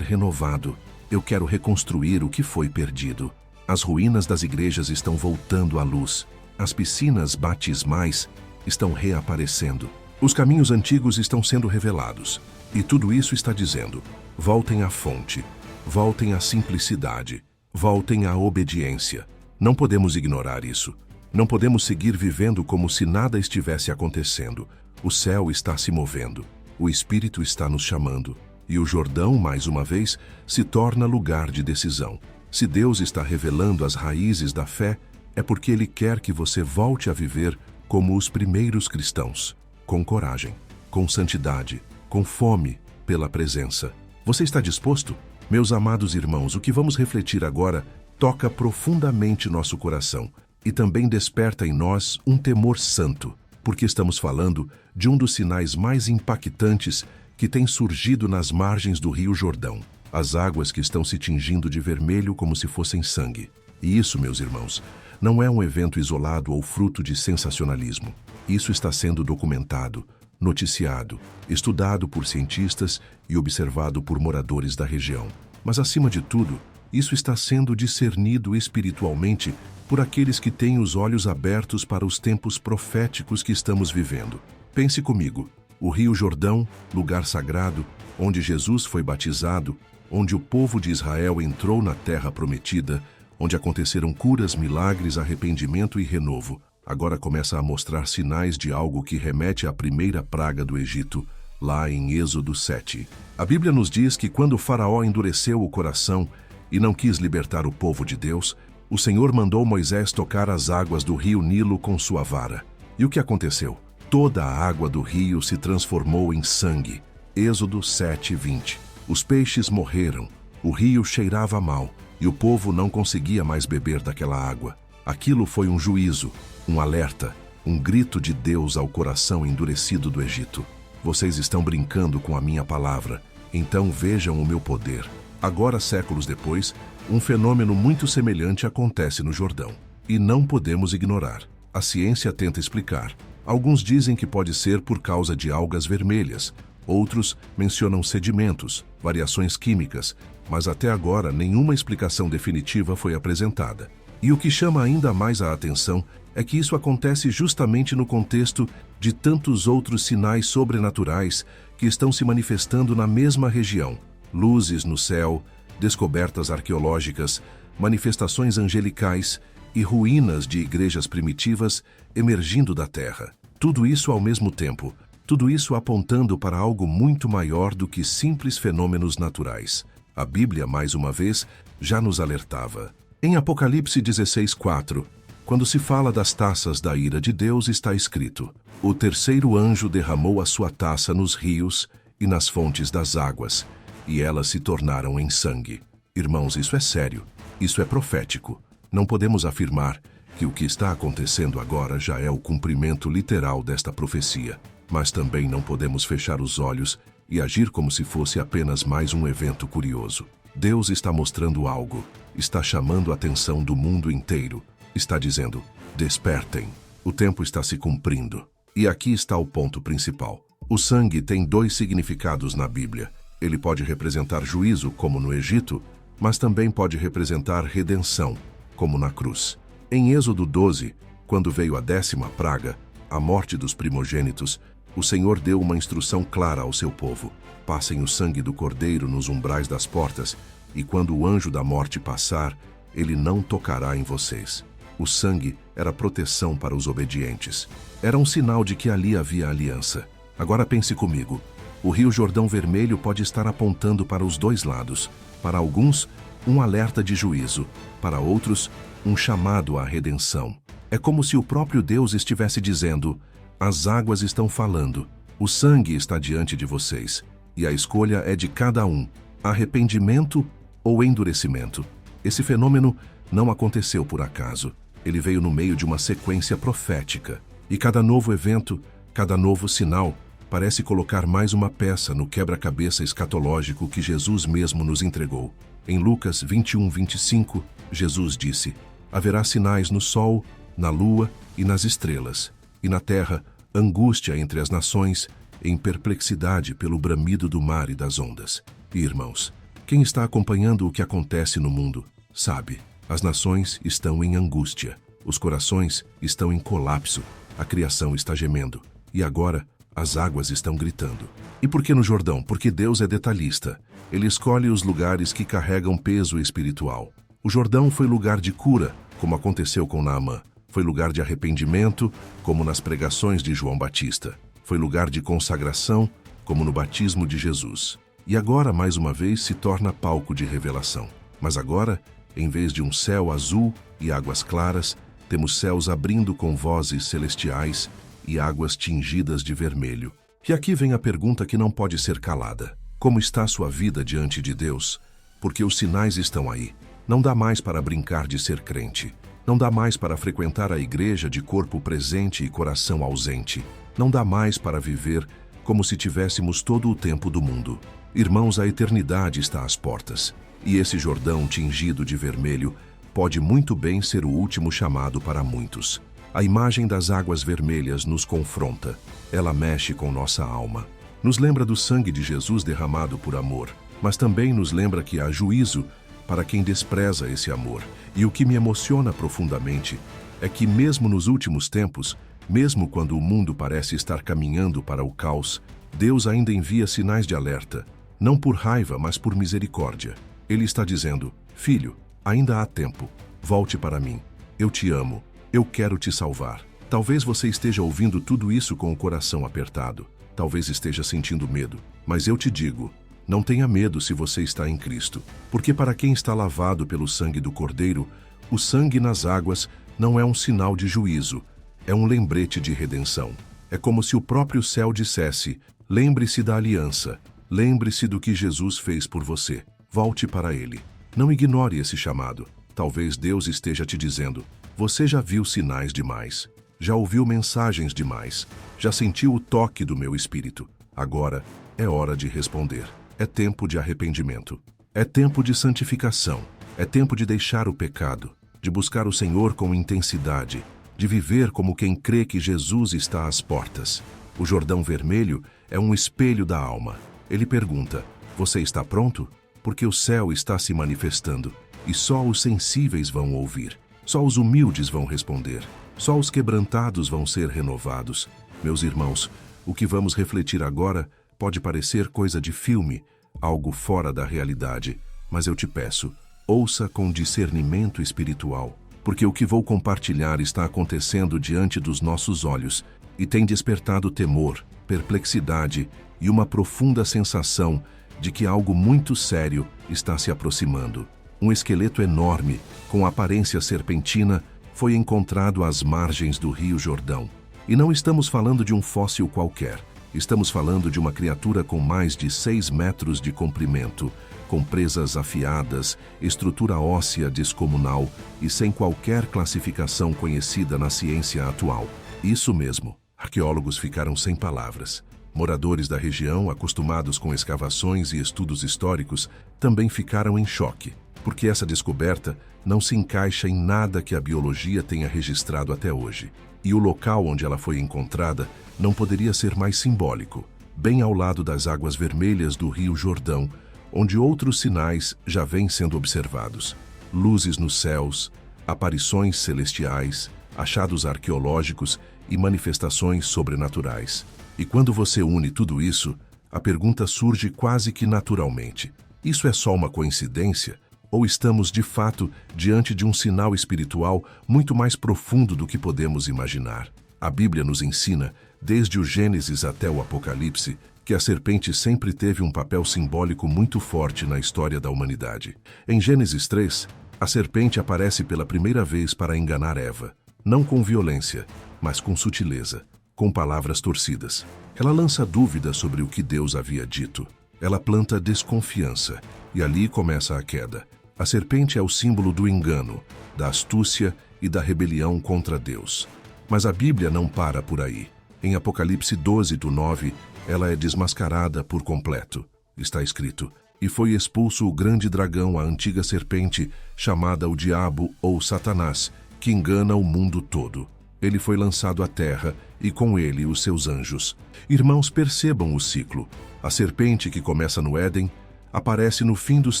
renovado, eu quero reconstruir o que foi perdido. As ruínas das igrejas estão voltando à luz, as piscinas batismais estão reaparecendo, os caminhos antigos estão sendo revelados, e tudo isso está dizendo: voltem à fonte, voltem à simplicidade, voltem à obediência. Não podemos ignorar isso. Não podemos seguir vivendo como se nada estivesse acontecendo. O céu está se movendo, o Espírito está nos chamando, e o Jordão, mais uma vez, se torna lugar de decisão. Se Deus está revelando as raízes da fé, é porque Ele quer que você volte a viver como os primeiros cristãos, com coragem, com santidade, com fome pela presença. Você está disposto? Meus amados irmãos, o que vamos refletir agora toca profundamente nosso coração e também desperta em nós um temor santo, porque estamos falando de um dos sinais mais impactantes que tem surgido nas margens do Rio Jordão, as águas que estão se tingindo de vermelho como se fossem sangue. E isso, meus irmãos, não é um evento isolado ou fruto de sensacionalismo. Isso está sendo documentado, noticiado, estudado por cientistas e observado por moradores da região. Mas, acima de tudo, isso está sendo discernido espiritualmente por aqueles que têm os olhos abertos para os tempos proféticos que estamos vivendo. Pense comigo, o Rio Jordão, lugar sagrado, onde Jesus foi batizado, onde o povo de Israel entrou na terra prometida, onde aconteceram curas, milagres, arrependimento e renovo, agora começa a mostrar sinais de algo que remete à primeira praga do Egito, lá em Êxodo 7. A Bíblia nos diz que quando o faraó endureceu o coração e não quis libertar o povo de Deus, o Senhor mandou Moisés tocar as águas do rio Nilo com sua vara. E o que aconteceu? Toda a água do rio se transformou em sangue. Êxodo 7:20. Os peixes morreram, o rio cheirava mal e o povo não conseguia mais beber daquela água. Aquilo foi um juízo, um alerta, um grito de Deus ao coração endurecido do Egito. Vocês estão brincando com a minha palavra, então vejam o meu poder. Agora, séculos depois, um fenômeno muito semelhante acontece no Jordão. E não podemos ignorar. A ciência tenta explicar. Alguns dizem que pode ser por causa de algas vermelhas. Outros mencionam sedimentos, variações químicas, mas até agora nenhuma explicação definitiva foi apresentada. E o que chama ainda mais a atenção é que isso acontece justamente no contexto de tantos outros sinais sobrenaturais que estão se manifestando na mesma região. Luzes no céu, descobertas arqueológicas, manifestações angelicais e ruínas de igrejas primitivas emergindo da terra. Tudo isso ao mesmo tempo, tudo isso apontando para algo muito maior do que simples fenômenos naturais. A Bíblia, mais uma vez, já nos alertava. Em Apocalipse 16:4, quando se fala das taças da ira de Deus, está escrito: o terceiro anjo derramou a sua taça nos rios e nas fontes das águas, e elas se tornaram em sangue. Irmãos, isso é sério, isso é profético. Não podemos afirmar que o que está acontecendo agora já é o cumprimento literal desta profecia, mas também não podemos fechar os olhos e agir como se fosse apenas mais um evento curioso. Deus está mostrando algo, está chamando a atenção do mundo inteiro, está dizendo: despertem, o tempo está se cumprindo. E aqui está o ponto principal. O sangue tem dois significados na Bíblia. Ele pode representar juízo, como no Egito, mas também pode representar redenção, como na cruz. Em Êxodo 12, quando veio a 10ª praga, a morte dos primogênitos, o Senhor deu uma instrução clara ao seu povo: passem o sangue do cordeiro nos umbrais das portas, e quando o anjo da morte passar, ele não tocará em vocês. O sangue era proteção para os obedientes. Era um sinal de que ali havia aliança. Agora pense comigo. O Rio Jordão Vermelho pode estar apontando para os dois lados. Para alguns, um alerta de juízo. Para outros, um chamado à redenção. É como se o próprio Deus estivesse dizendo: as águas estão falando, o sangue está diante de vocês, e a escolha é de cada um, arrependimento ou endurecimento. Esse fenômeno não aconteceu por acaso. Ele veio no meio de uma sequência profética. E cada novo evento, cada novo sinal, parece colocar mais uma peça no quebra-cabeça escatológico que Jesus mesmo nos entregou. Em Lucas 21:25, Jesus disse: haverá sinais no sol, na lua e nas estrelas, e na terra, angústia entre as nações, em perplexidade pelo bramido do mar e das ondas. E, irmãos, quem está acompanhando o que acontece no mundo, sabe, as nações estão em angústia, os corações estão em colapso, a criação está gemendo, e agora as águas estão gritando. E por que no Jordão? Porque Deus é detalhista. Ele escolhe os lugares que carregam peso espiritual. O Jordão foi lugar de cura, como aconteceu com Naamã. Foi lugar de arrependimento, como nas pregações de João Batista. Foi lugar de consagração, como no batismo de Jesus. E agora, mais uma vez, se torna palco de revelação. Mas agora, em vez de um céu azul e águas claras, temos céus abrindo com vozes celestiais e águas tingidas de vermelho. E aqui vem a pergunta que não pode ser calada. Como está sua vida diante de Deus? Porque os sinais estão aí. Não dá mais para brincar de ser crente. Não dá mais para frequentar a igreja de corpo presente e coração ausente. Não dá mais para viver como se tivéssemos todo o tempo do mundo. Irmãos, a eternidade está às portas. E esse Jordão tingido de vermelho pode muito bem ser o último chamado para muitos. A imagem das águas vermelhas nos confronta. Ela mexe com nossa alma. Nos lembra do sangue de Jesus derramado por amor, mas também nos lembra que há juízo para quem despreza esse amor. E o que me emociona profundamente é que mesmo nos últimos tempos, mesmo quando o mundo parece estar caminhando para o caos, Deus ainda envia sinais de alerta, não por raiva, mas por misericórdia. Ele está dizendo: filho, ainda há tempo. Volte para mim. Eu te amo. Eu quero te salvar. Talvez você esteja ouvindo tudo isso com o coração apertado. Talvez esteja sentindo medo. Mas eu te digo, não tenha medo se você está em Cristo. Porque para quem está lavado pelo sangue do Cordeiro, o sangue nas águas não é um sinal de juízo, é um lembrete de redenção. É como se o próprio céu dissesse: lembre-se da aliança, lembre-se do que Jesus fez por você. Volte para Ele. Não ignore esse chamado. Talvez Deus esteja te dizendo: você já viu sinais demais, já ouviu mensagens demais, já sentiu o toque do meu Espírito. Agora é hora de responder. É tempo de arrependimento. É tempo de santificação. É tempo de deixar o pecado, de buscar o Senhor com intensidade, de viver como quem crê que Jesus está às portas. O Jordão Vermelho é um espelho da alma. Ele pergunta: você está pronto? Porque o céu está se manifestando, e só os sensíveis vão ouvir. Só os humildes vão responder. Só os quebrantados vão ser renovados. Meus irmãos, o que vamos refletir agora pode parecer coisa de filme, algo fora da realidade, mas eu te peço, ouça com discernimento espiritual, porque o que vou compartilhar está acontecendo diante dos nossos olhos e tem despertado temor, perplexidade e uma profunda sensação de que algo muito sério está se aproximando. Um esqueleto enorme, com aparência serpentina, foi encontrado às margens do Rio Jordão. E não estamos falando de um fóssil qualquer. Estamos falando de uma criatura com mais de 6 metros de comprimento, com presas afiadas, estrutura óssea descomunal e sem qualquer classificação conhecida na ciência atual. Isso mesmo, arqueólogos ficaram sem palavras. Moradores da região, acostumados com escavações e estudos históricos, também ficaram em choque, porque essa descoberta não se encaixa em nada que a biologia tenha registrado até hoje. E o local onde ela foi encontrada não poderia ser mais simbólico, bem ao lado das águas vermelhas do Rio Jordão, onde outros sinais já vêm sendo observados. Luzes nos céus, aparições celestiais, achados arqueológicos e manifestações sobrenaturais. E quando você une tudo isso, a pergunta surge quase que naturalmente: isso é só uma coincidência? Ou estamos, de fato, diante de um sinal espiritual muito mais profundo do que podemos imaginar? A Bíblia nos ensina, desde o Gênesis até o Apocalipse, que a serpente sempre teve um papel simbólico muito forte na história da humanidade. Em Gênesis 3, a serpente aparece pela primeira vez para enganar Eva, não com violência, mas com sutileza, com palavras torcidas. Ela lança dúvidas sobre o que Deus havia dito. Ela planta desconfiança, e ali começa a queda. A serpente é o símbolo do engano, da astúcia e da rebelião contra Deus. Mas a Bíblia não para por aí. Em Apocalipse 12:9, ela é desmascarada por completo. Está escrito: e foi expulso o grande dragão, a antiga serpente, chamada o Diabo ou Satanás, que engana o mundo todo. Ele foi lançado à terra e com ele os seus anjos. Irmãos, percebam o ciclo. A serpente que começa no Éden aparece no fim dos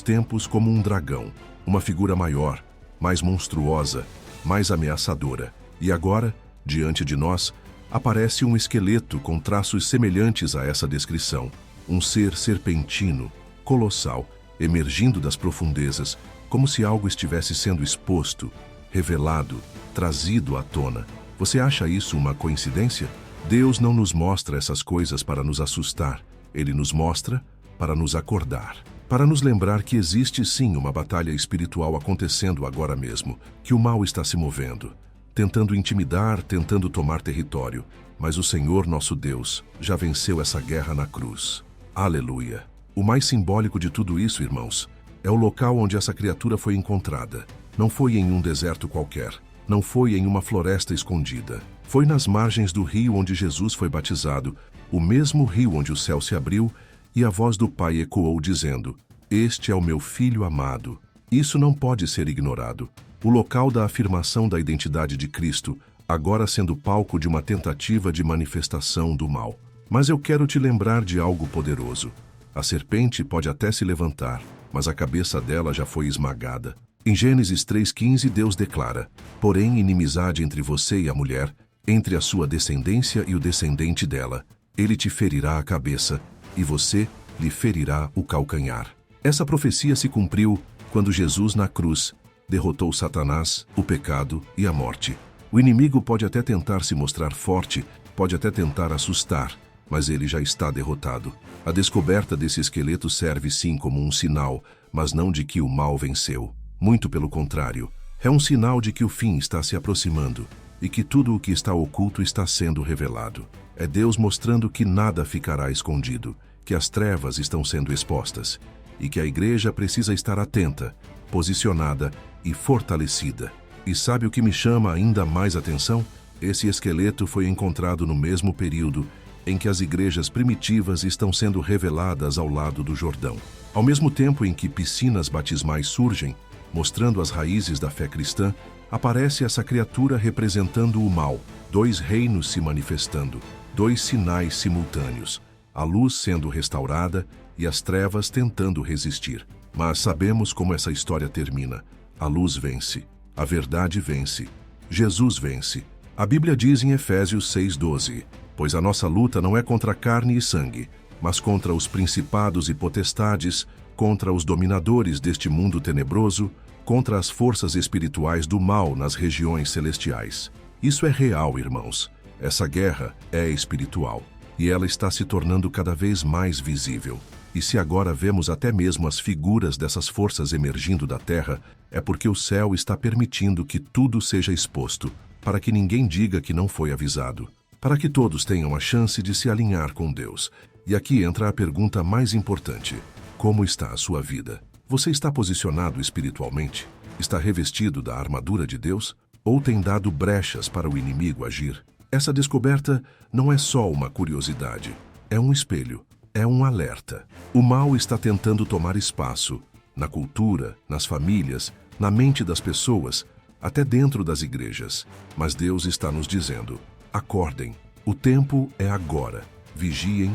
tempos como um dragão, uma figura maior, mais monstruosa, mais ameaçadora. E agora, diante de nós, aparece um esqueleto com traços semelhantes a essa descrição. Um ser serpentino, colossal, emergindo das profundezas, como se algo estivesse sendo exposto, revelado, trazido à tona. Você acha isso uma coincidência? Deus não nos mostra essas coisas para nos assustar. Ele nos mostra para nos acordar, para nos lembrar que existe sim uma batalha espiritual acontecendo agora mesmo, que o mal está se movendo, tentando intimidar, tentando tomar território, mas o Senhor nosso Deus já venceu essa guerra na cruz. Aleluia! O mais simbólico de tudo isso, irmãos, é o local onde essa criatura foi encontrada. Não foi em um deserto qualquer, não foi em uma floresta escondida. Foi nas margens do rio onde Jesus foi batizado, o mesmo rio onde o céu se abriu e a voz do Pai ecoou dizendo: este é o meu Filho amado. Isso não pode ser ignorado. O local da afirmação da identidade de Cristo, agora sendo palco de uma tentativa de manifestação do mal. Mas eu quero te lembrar de algo poderoso. A serpente pode até se levantar, mas a cabeça dela já foi esmagada. Em Gênesis 3:15, Deus declara: porém, inimizade entre você e a mulher, entre a sua descendência e o descendente dela. Ele te ferirá a cabeça, e você lhe ferirá o calcanhar. Essa profecia se cumpriu quando Jesus, na cruz, derrotou Satanás, o pecado e a morte. O inimigo pode até tentar se mostrar forte, pode até tentar assustar, mas ele já está derrotado. A descoberta desse esqueleto serve sim como um sinal, mas não de que o mal venceu. Muito pelo contrário, é um sinal de que o fim está se aproximando e que tudo o que está oculto está sendo revelado. É Deus mostrando que nada ficará escondido, que as trevas estão sendo expostas e que a igreja precisa estar atenta, posicionada e fortalecida. E sabe o que me chama ainda mais atenção? Esse esqueleto foi encontrado no mesmo período em que as igrejas primitivas estão sendo reveladas ao lado do Jordão. Ao mesmo tempo em que piscinas batismais surgem, mostrando as raízes da fé cristã, aparece essa criatura representando o mal, dois reinos se manifestando, dois sinais simultâneos, a luz sendo restaurada e as trevas tentando resistir. Mas sabemos como essa história termina. A luz vence, a verdade vence, Jesus vence. A Bíblia diz em Efésios 6:12, pois a nossa luta não é contra carne e sangue, mas contra os principados e potestades, contra os dominadores deste mundo tenebroso, contra as forças espirituais do mal nas regiões celestiais. Isso é real, irmãos. Essa guerra é espiritual e ela está se tornando cada vez mais visível. E se agora vemos até mesmo as figuras dessas forças emergindo da terra, é porque o céu está permitindo que tudo seja exposto, para que ninguém diga que não foi avisado, para que todos tenham a chance de se alinhar com Deus. E aqui entra a pergunta mais importante: como está a sua vida? Você está posicionado espiritualmente? Está revestido da armadura de Deus? Ou tem dado brechas para o inimigo agir? Essa descoberta não é só uma curiosidade, é um espelho, é um alerta. O mal está tentando tomar espaço, na cultura, nas famílias, na mente das pessoas, até dentro das igrejas. Mas Deus está nos dizendo: acordem, o tempo é agora, vigiem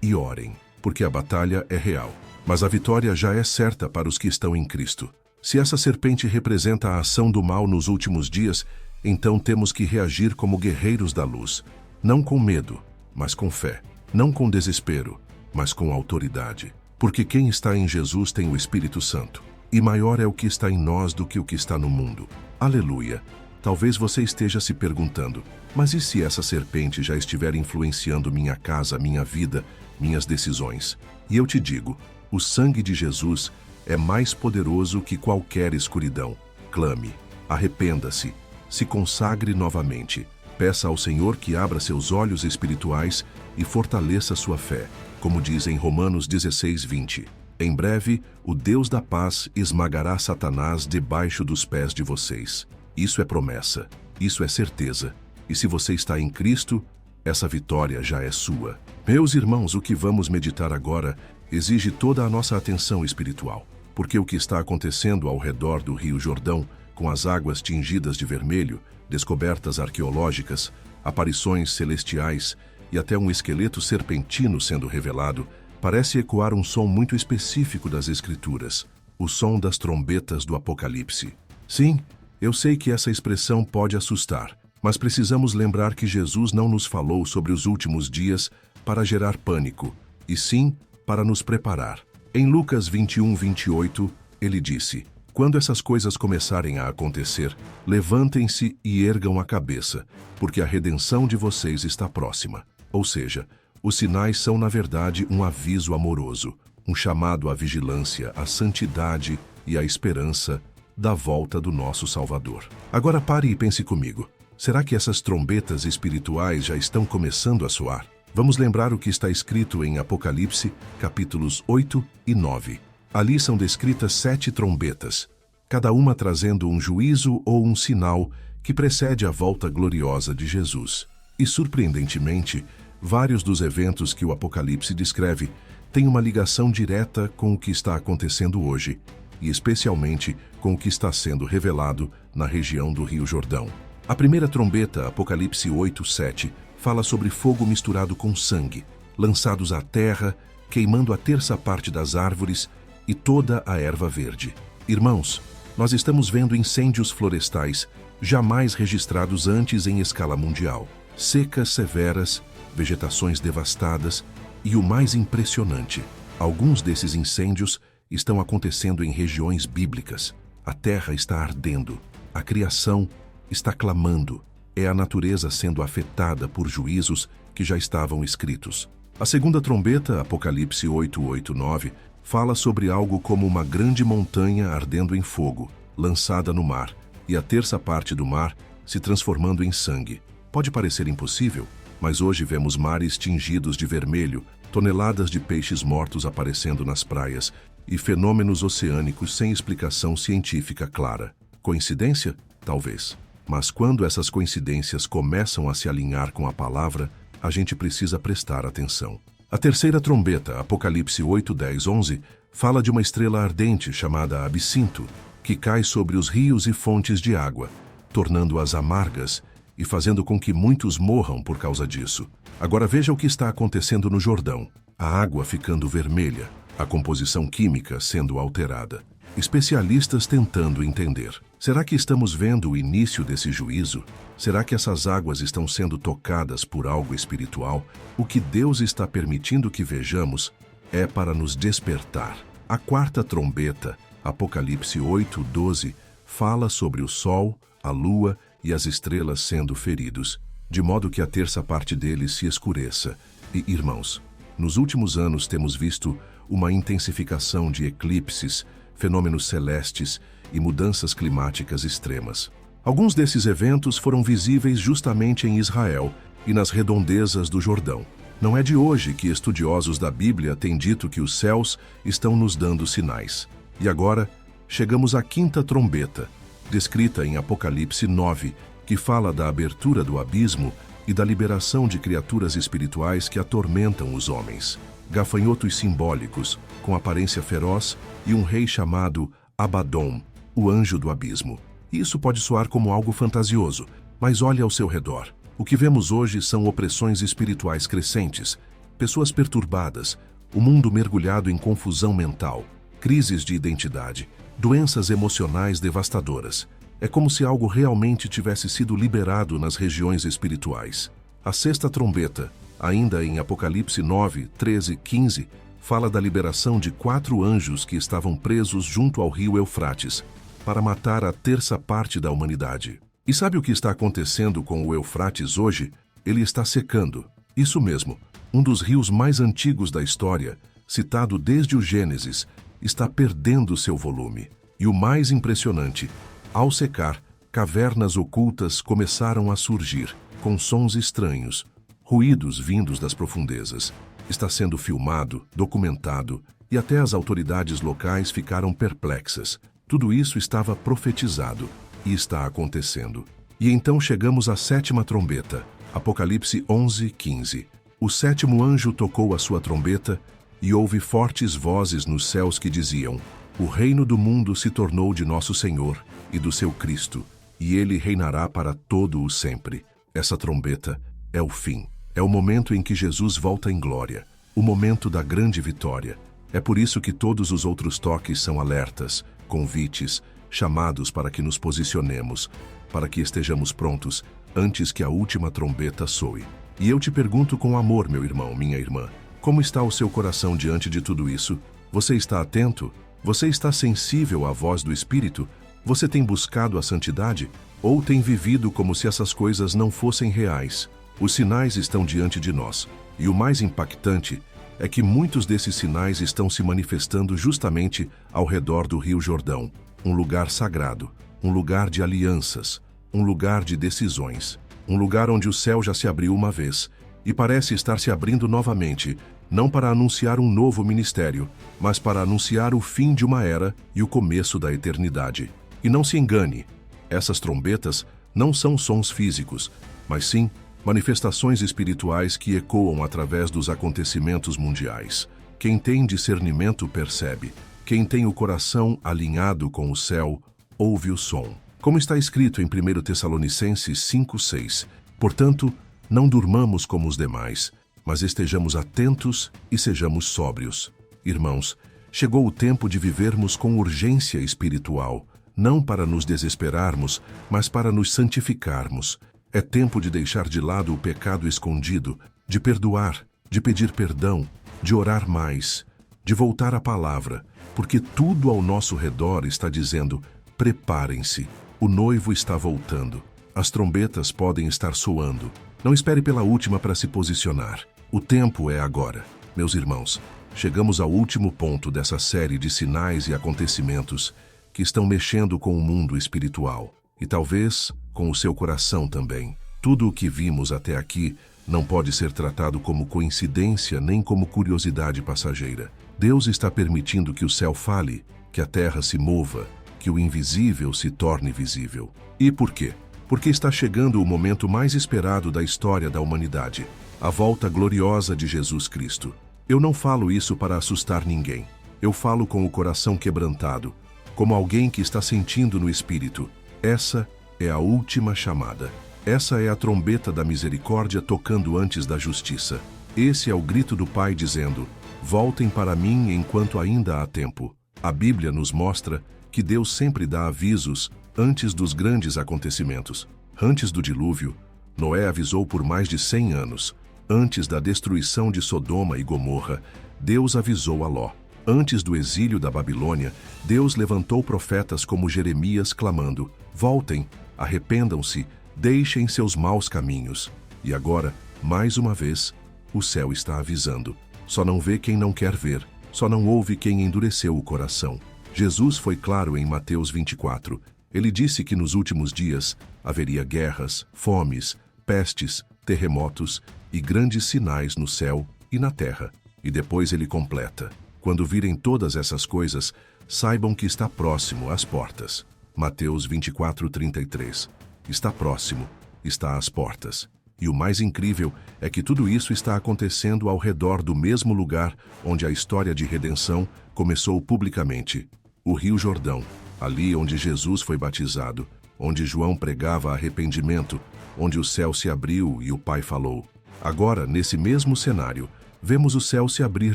e orem, porque a batalha é real. Mas a vitória já é certa para os que estão em Cristo. Se essa serpente representa a ação do mal nos últimos dias, então temos que reagir como guerreiros da luz, não com medo, mas com fé, não com desespero, mas com autoridade. Porque quem está em Jesus tem o Espírito Santo, e maior é o que está em nós do que o que está no mundo. Aleluia! Talvez você esteja se perguntando: mas e se essa serpente já estiver influenciando minha casa, minha vida, minhas decisões? E eu te digo, o sangue de Jesus é mais poderoso que qualquer escuridão. Clame, arrependa-se, se consagre novamente. Peça ao Senhor que abra seus olhos espirituais e fortaleça sua fé, como diz em Romanos 16:20. Em breve, o Deus da paz esmagará Satanás debaixo dos pés de vocês. Isso é promessa, isso é certeza. E se você está em Cristo, essa vitória já é sua. Meus irmãos, o que vamos meditar agora exige toda a nossa atenção espiritual, porque o que está acontecendo ao redor do Rio Jordão, com as águas tingidas de vermelho, descobertas arqueológicas, aparições celestiais e até um esqueleto serpentino sendo revelado, parece ecoar um som muito específico das Escrituras, o som das trombetas do Apocalipse. Sim, eu sei que essa expressão pode assustar, mas precisamos lembrar que Jesus não nos falou sobre os últimos dias para gerar pânico, e sim para nos preparar. Em Lucas 21:28, ele disse: quando essas coisas começarem a acontecer, levantem-se e ergam a cabeça, porque a redenção de vocês está próxima. Ou seja, os sinais são, na verdade, um aviso amoroso, um chamado à vigilância, à santidade e à esperança da volta do nosso Salvador. Agora pare e pense comigo. Será que essas trombetas espirituais já estão começando a soar? Vamos lembrar o que está escrito em Apocalipse, capítulos 8 e 9. Ali são descritas 7 trombetas, cada uma trazendo um juízo ou um sinal que precede a volta gloriosa de Jesus. E, surpreendentemente, vários dos eventos que o Apocalipse descreve têm uma ligação direta com o que está acontecendo hoje, e especialmente com o que está sendo revelado na região do Rio Jordão. A primeira trombeta, Apocalipse 8:7, fala sobre fogo misturado com sangue, lançados à terra, queimando a terça parte das árvores e toda a erva verde. Irmãos, nós estamos vendo incêndios florestais jamais registrados antes em escala mundial. Secas severas, vegetações devastadas e o mais impressionante, alguns desses incêndios estão acontecendo em regiões bíblicas. A terra está ardendo. A criação está clamando. É a natureza sendo afetada por juízos que já estavam escritos. A segunda trombeta, Apocalipse 8:8-9, fala sobre algo como uma grande montanha ardendo em fogo, lançada no mar, e a terça parte do mar se transformando em sangue. Pode parecer impossível, mas hoje vemos mares tingidos de vermelho, toneladas de peixes mortos aparecendo nas praias e fenômenos oceânicos sem explicação científica clara. Coincidência? Talvez. Mas quando essas coincidências começam a se alinhar com a palavra, a gente precisa prestar atenção. A terceira trombeta, Apocalipse 8:10-11, fala de uma estrela ardente chamada Absinto, que cai sobre os rios e fontes de água, tornando-as amargas e fazendo com que muitos morram por causa disso. Agora veja o que está acontecendo no Jordão. A água ficando vermelha, a composição química sendo alterada. Especialistas tentando entender. Será que estamos vendo o início desse juízo? Será que essas águas estão sendo tocadas por algo espiritual? O que Deus está permitindo que vejamos é para nos despertar. A quarta trombeta, Apocalipse 8:12, fala sobre o sol, a lua e as estrelas sendo feridos, de modo que a terça parte deles se escureça. E, irmãos, nos últimos anos temos visto uma intensificação de eclipses, fenômenos celestes e mudanças climáticas extremas. Alguns desses eventos foram visíveis justamente em Israel e nas redondezas do Jordão. Não é de hoje que estudiosos da Bíblia têm dito que os céus estão nos dando sinais. E agora, chegamos à quinta trombeta, descrita em Apocalipse 9, que fala da abertura do abismo e da liberação de criaturas espirituais que atormentam os homens. Gafanhotos simbólicos, com aparência feroz, e um rei chamado Abaddon, o anjo do abismo. Isso pode soar como algo fantasioso, mas olhe ao seu redor. O que vemos hoje são opressões espirituais crescentes, pessoas perturbadas, o mundo mergulhado em confusão mental, crises de identidade, doenças emocionais devastadoras. É como se algo realmente tivesse sido liberado nas regiões espirituais. A sexta trombeta, ainda em Apocalipse 9, 13, 15, fala da liberação de 4 anjos que estavam presos junto ao rio Eufrates, para matar a terça parte da humanidade. E sabe o que está acontecendo com o Eufrates hoje? Ele está secando. Isso mesmo, um dos rios mais antigos da história, citado desde o Gênesis, está perdendo seu volume. E o mais impressionante, ao secar, cavernas ocultas começaram a surgir, com sons estranhos, ruídos vindos das profundezas. Está sendo filmado, documentado, e até as autoridades locais ficaram perplexas. Tudo isso estava profetizado e está acontecendo. E então chegamos à sétima trombeta, Apocalipse 11:15. O sétimo anjo tocou a sua trombeta e houve fortes vozes nos céus que diziam: o reino do mundo se tornou de nosso Senhor e do seu Cristo, e ele reinará para todo o sempre. Essa trombeta é o fim. É o momento em que Jesus volta em glória, o momento da grande vitória. É por isso que todos os outros toques são alertas, convites, chamados para que nos posicionemos, para que estejamos prontos antes que a última trombeta soe. E eu te pergunto com amor, meu irmão, minha irmã, como está o seu coração diante de tudo isso? Você está atento? Você está sensível à voz do Espírito? Você tem buscado a santidade? Ou tem vivido como se essas coisas não fossem reais? Os sinais estão diante de nós, e o mais impactante é que muitos desses sinais estão se manifestando justamente ao redor do Rio Jordão, um lugar sagrado, um lugar de alianças, um lugar de decisões, um lugar onde o céu já se abriu uma vez e parece estar se abrindo novamente, não para anunciar um novo ministério, mas para anunciar o fim de uma era e o começo da eternidade. E não se engane, essas trombetas não são sons físicos, mas sim manifestações espirituais que ecoam através dos acontecimentos mundiais. Quem tem discernimento percebe. Quem tem o coração alinhado com o céu, ouve o som. Como está escrito em 1 Tessalonicenses 5:6, portanto, não durmamos como os demais, mas estejamos atentos e sejamos sóbrios. Irmãos, chegou o tempo de vivermos com urgência espiritual, não para nos desesperarmos, mas para nos santificarmos. É tempo de deixar de lado o pecado escondido, de perdoar, de pedir perdão, de orar mais, de voltar à palavra, porque tudo ao nosso redor está dizendo: Preparem-se. O noivo está voltando. As trombetas podem estar soando. Não espere pela última para se posicionar. O tempo é agora. Meus irmãos, chegamos ao último ponto dessa série de sinais e acontecimentos que estão mexendo com o mundo espiritual. E talvez com o seu coração também. Tudo o que vimos até aqui não pode ser tratado como coincidência nem como curiosidade passageira. Deus está permitindo que o céu fale, que a terra se mova, que o invisível se torne visível. E por quê? Porque está chegando o momento mais esperado da história da humanidade, a volta gloriosa de Jesus Cristo. Eu não falo isso para assustar ninguém. Eu falo com o coração quebrantado, como alguém que está sentindo no espírito. Essa é a última chamada. Essa é a trombeta da misericórdia tocando antes da justiça. Esse é o grito do Pai dizendo: voltem para mim enquanto ainda há tempo. A Bíblia nos mostra que Deus sempre dá avisos antes dos grandes acontecimentos. Antes do dilúvio, Noé avisou por mais de 100 anos. Antes da destruição de Sodoma e Gomorra, Deus avisou a Ló. Antes do exílio da Babilônia, Deus levantou profetas como Jeremias clamando: voltem, arrependam-se, deixem seus maus caminhos. E agora, mais uma vez, o céu está avisando. Só não vê quem não quer ver, só não ouve quem endureceu o coração. Jesus foi claro em Mateus 24. Ele disse que nos últimos dias haveria guerras, fomes, pestes, terremotos e grandes sinais no céu e na terra. E depois ele completa: quando virem todas essas coisas, saibam que está próximo às portas. Mateus 24:33. Está próximo, está às portas. E o mais incrível é que tudo isso está acontecendo ao redor do mesmo lugar onde a história de redenção começou publicamente. O Rio Jordão, ali onde Jesus foi batizado, onde João pregava arrependimento, onde o céu se abriu e o Pai falou. Agora, nesse mesmo cenário, vemos o céu se abrir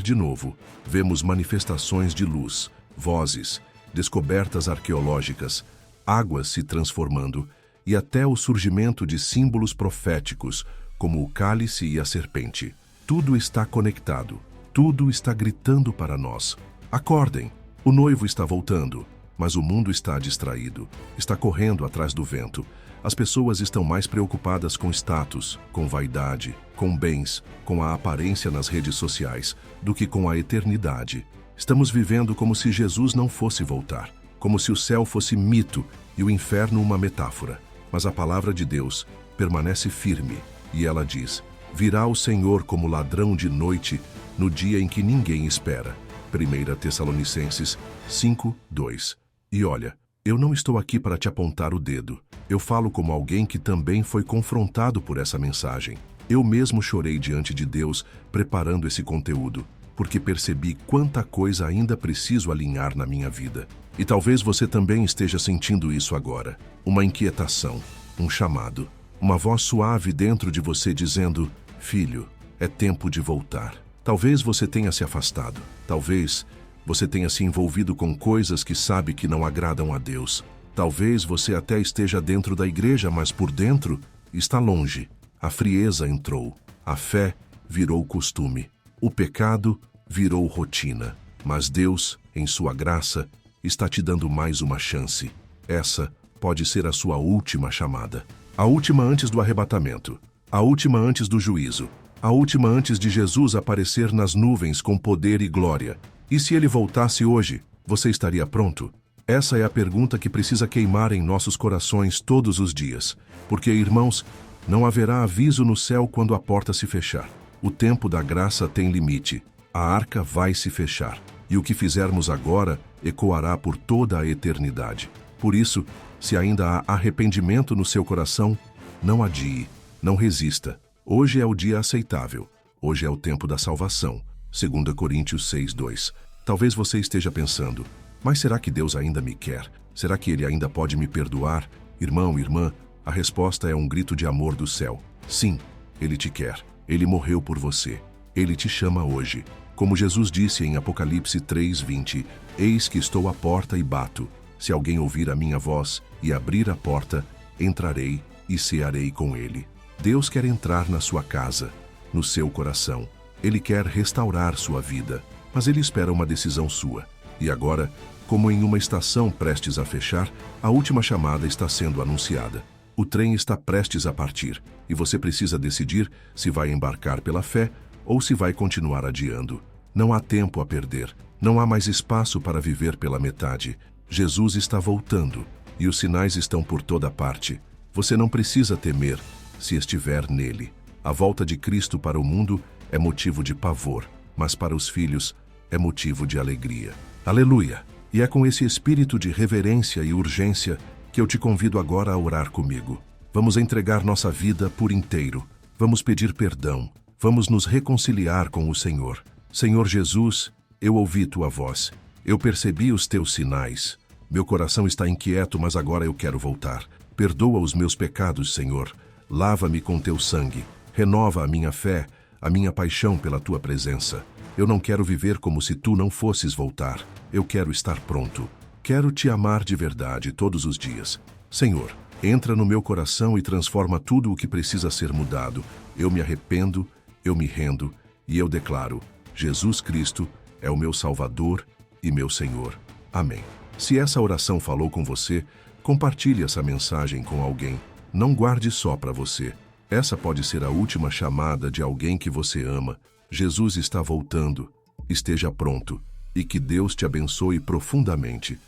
de novo. Vemos manifestações de luz, vozes, descobertas arqueológicas, águas se transformando e até o surgimento de símbolos proféticos, como o cálice e a serpente. Tudo está conectado, tudo está gritando para nós: acordem! O noivo está voltando, mas o mundo está distraído, está correndo atrás do vento. As pessoas estão mais preocupadas com status, com vaidade, com bens, com a aparência nas redes sociais, do que com a eternidade. Estamos vivendo como se Jesus não fosse voltar, como se o céu fosse mito e o inferno uma metáfora. Mas a palavra de Deus permanece firme, e ela diz: virá o Senhor como ladrão de noite, no dia em que ninguém espera. 1 Tessalonicenses 5:2. E olha, eu não estou aqui para te apontar o dedo. Eu falo como alguém que também foi confrontado por essa mensagem. Eu mesmo chorei diante de Deus preparando esse conteúdo, porque percebi quanta coisa ainda preciso alinhar na minha vida. E talvez você também esteja sentindo isso agora. Uma inquietação, um chamado, uma voz suave dentro de você dizendo: filho, é tempo de voltar. Talvez você tenha se afastado. Talvez você tenha se envolvido com coisas que sabe que não agradam a Deus. Talvez você até esteja dentro da igreja, mas por dentro está longe. A frieza entrou. A fé virou costume. O pecado virou rotina. Mas Deus, em sua graça, está te dando mais uma chance. Essa pode ser a sua última chamada. A última antes do arrebatamento. A última antes do juízo. A última antes de Jesus aparecer nas nuvens com poder e glória. E se ele voltasse hoje, você estaria pronto? Essa é a pergunta que precisa queimar em nossos corações todos os dias. Porque, irmãos, não haverá aviso no céu quando a porta se fechar. O tempo da graça tem limite. A arca vai se fechar. E o que fizermos agora ecoará por toda a eternidade. Por isso, se ainda há arrependimento no seu coração, não adie, não resista. Hoje é o dia aceitável. Hoje é o tempo da salvação. 2 Coríntios 6:2. Talvez você esteja pensando: mas será que Deus ainda me quer? Será que Ele ainda pode me perdoar? Irmão, irmã, a resposta é um grito de amor do céu. Sim, Ele te quer. Ele morreu por você. Ele te chama hoje. Como Jesus disse em Apocalipse 3:20, eis que estou à porta e bato. Se alguém ouvir a minha voz e abrir a porta, entrarei e cearei com ele. Deus quer entrar na sua casa, no seu coração. Ele quer restaurar sua vida, mas Ele espera uma decisão sua. E agora, Como em uma estação prestes a fechar, a última chamada está sendo anunciada. O trem está prestes a partir e você precisa decidir se vai embarcar pela fé ou se vai continuar adiando. Não há tempo a perder. Não há mais espaço para viver pela metade. Jesus está voltando e os sinais estão por toda parte. Você não precisa temer se estiver nele. A volta de Cristo para o mundo é motivo de pavor, mas para os filhos é motivo de alegria. Aleluia! E é com esse espírito de reverência e urgência que eu te convido agora a orar comigo. Vamos entregar nossa vida por inteiro. Vamos pedir perdão. Vamos nos reconciliar com o Senhor. Senhor Jesus, eu ouvi tua voz. Eu percebi os teus sinais. Meu coração está inquieto, mas agora eu quero voltar. Perdoa os meus pecados, Senhor. Lava-me com teu sangue. Renova a minha fé, a minha paixão pela tua presença. Eu não quero viver como se tu não fosses voltar. Eu quero estar pronto. Quero te amar de verdade todos os dias. Senhor, entra no meu coração e transforma tudo o que precisa ser mudado. Eu me arrependo, eu me rendo e eu declaro: Jesus Cristo é o meu Salvador e meu Senhor. Amém. Se essa oração falou com você, compartilhe essa mensagem com alguém. Não guarde só para você. Essa pode ser a última chamada de alguém que você ama. Jesus está voltando. Esteja pronto. E que Deus te abençoe profundamente.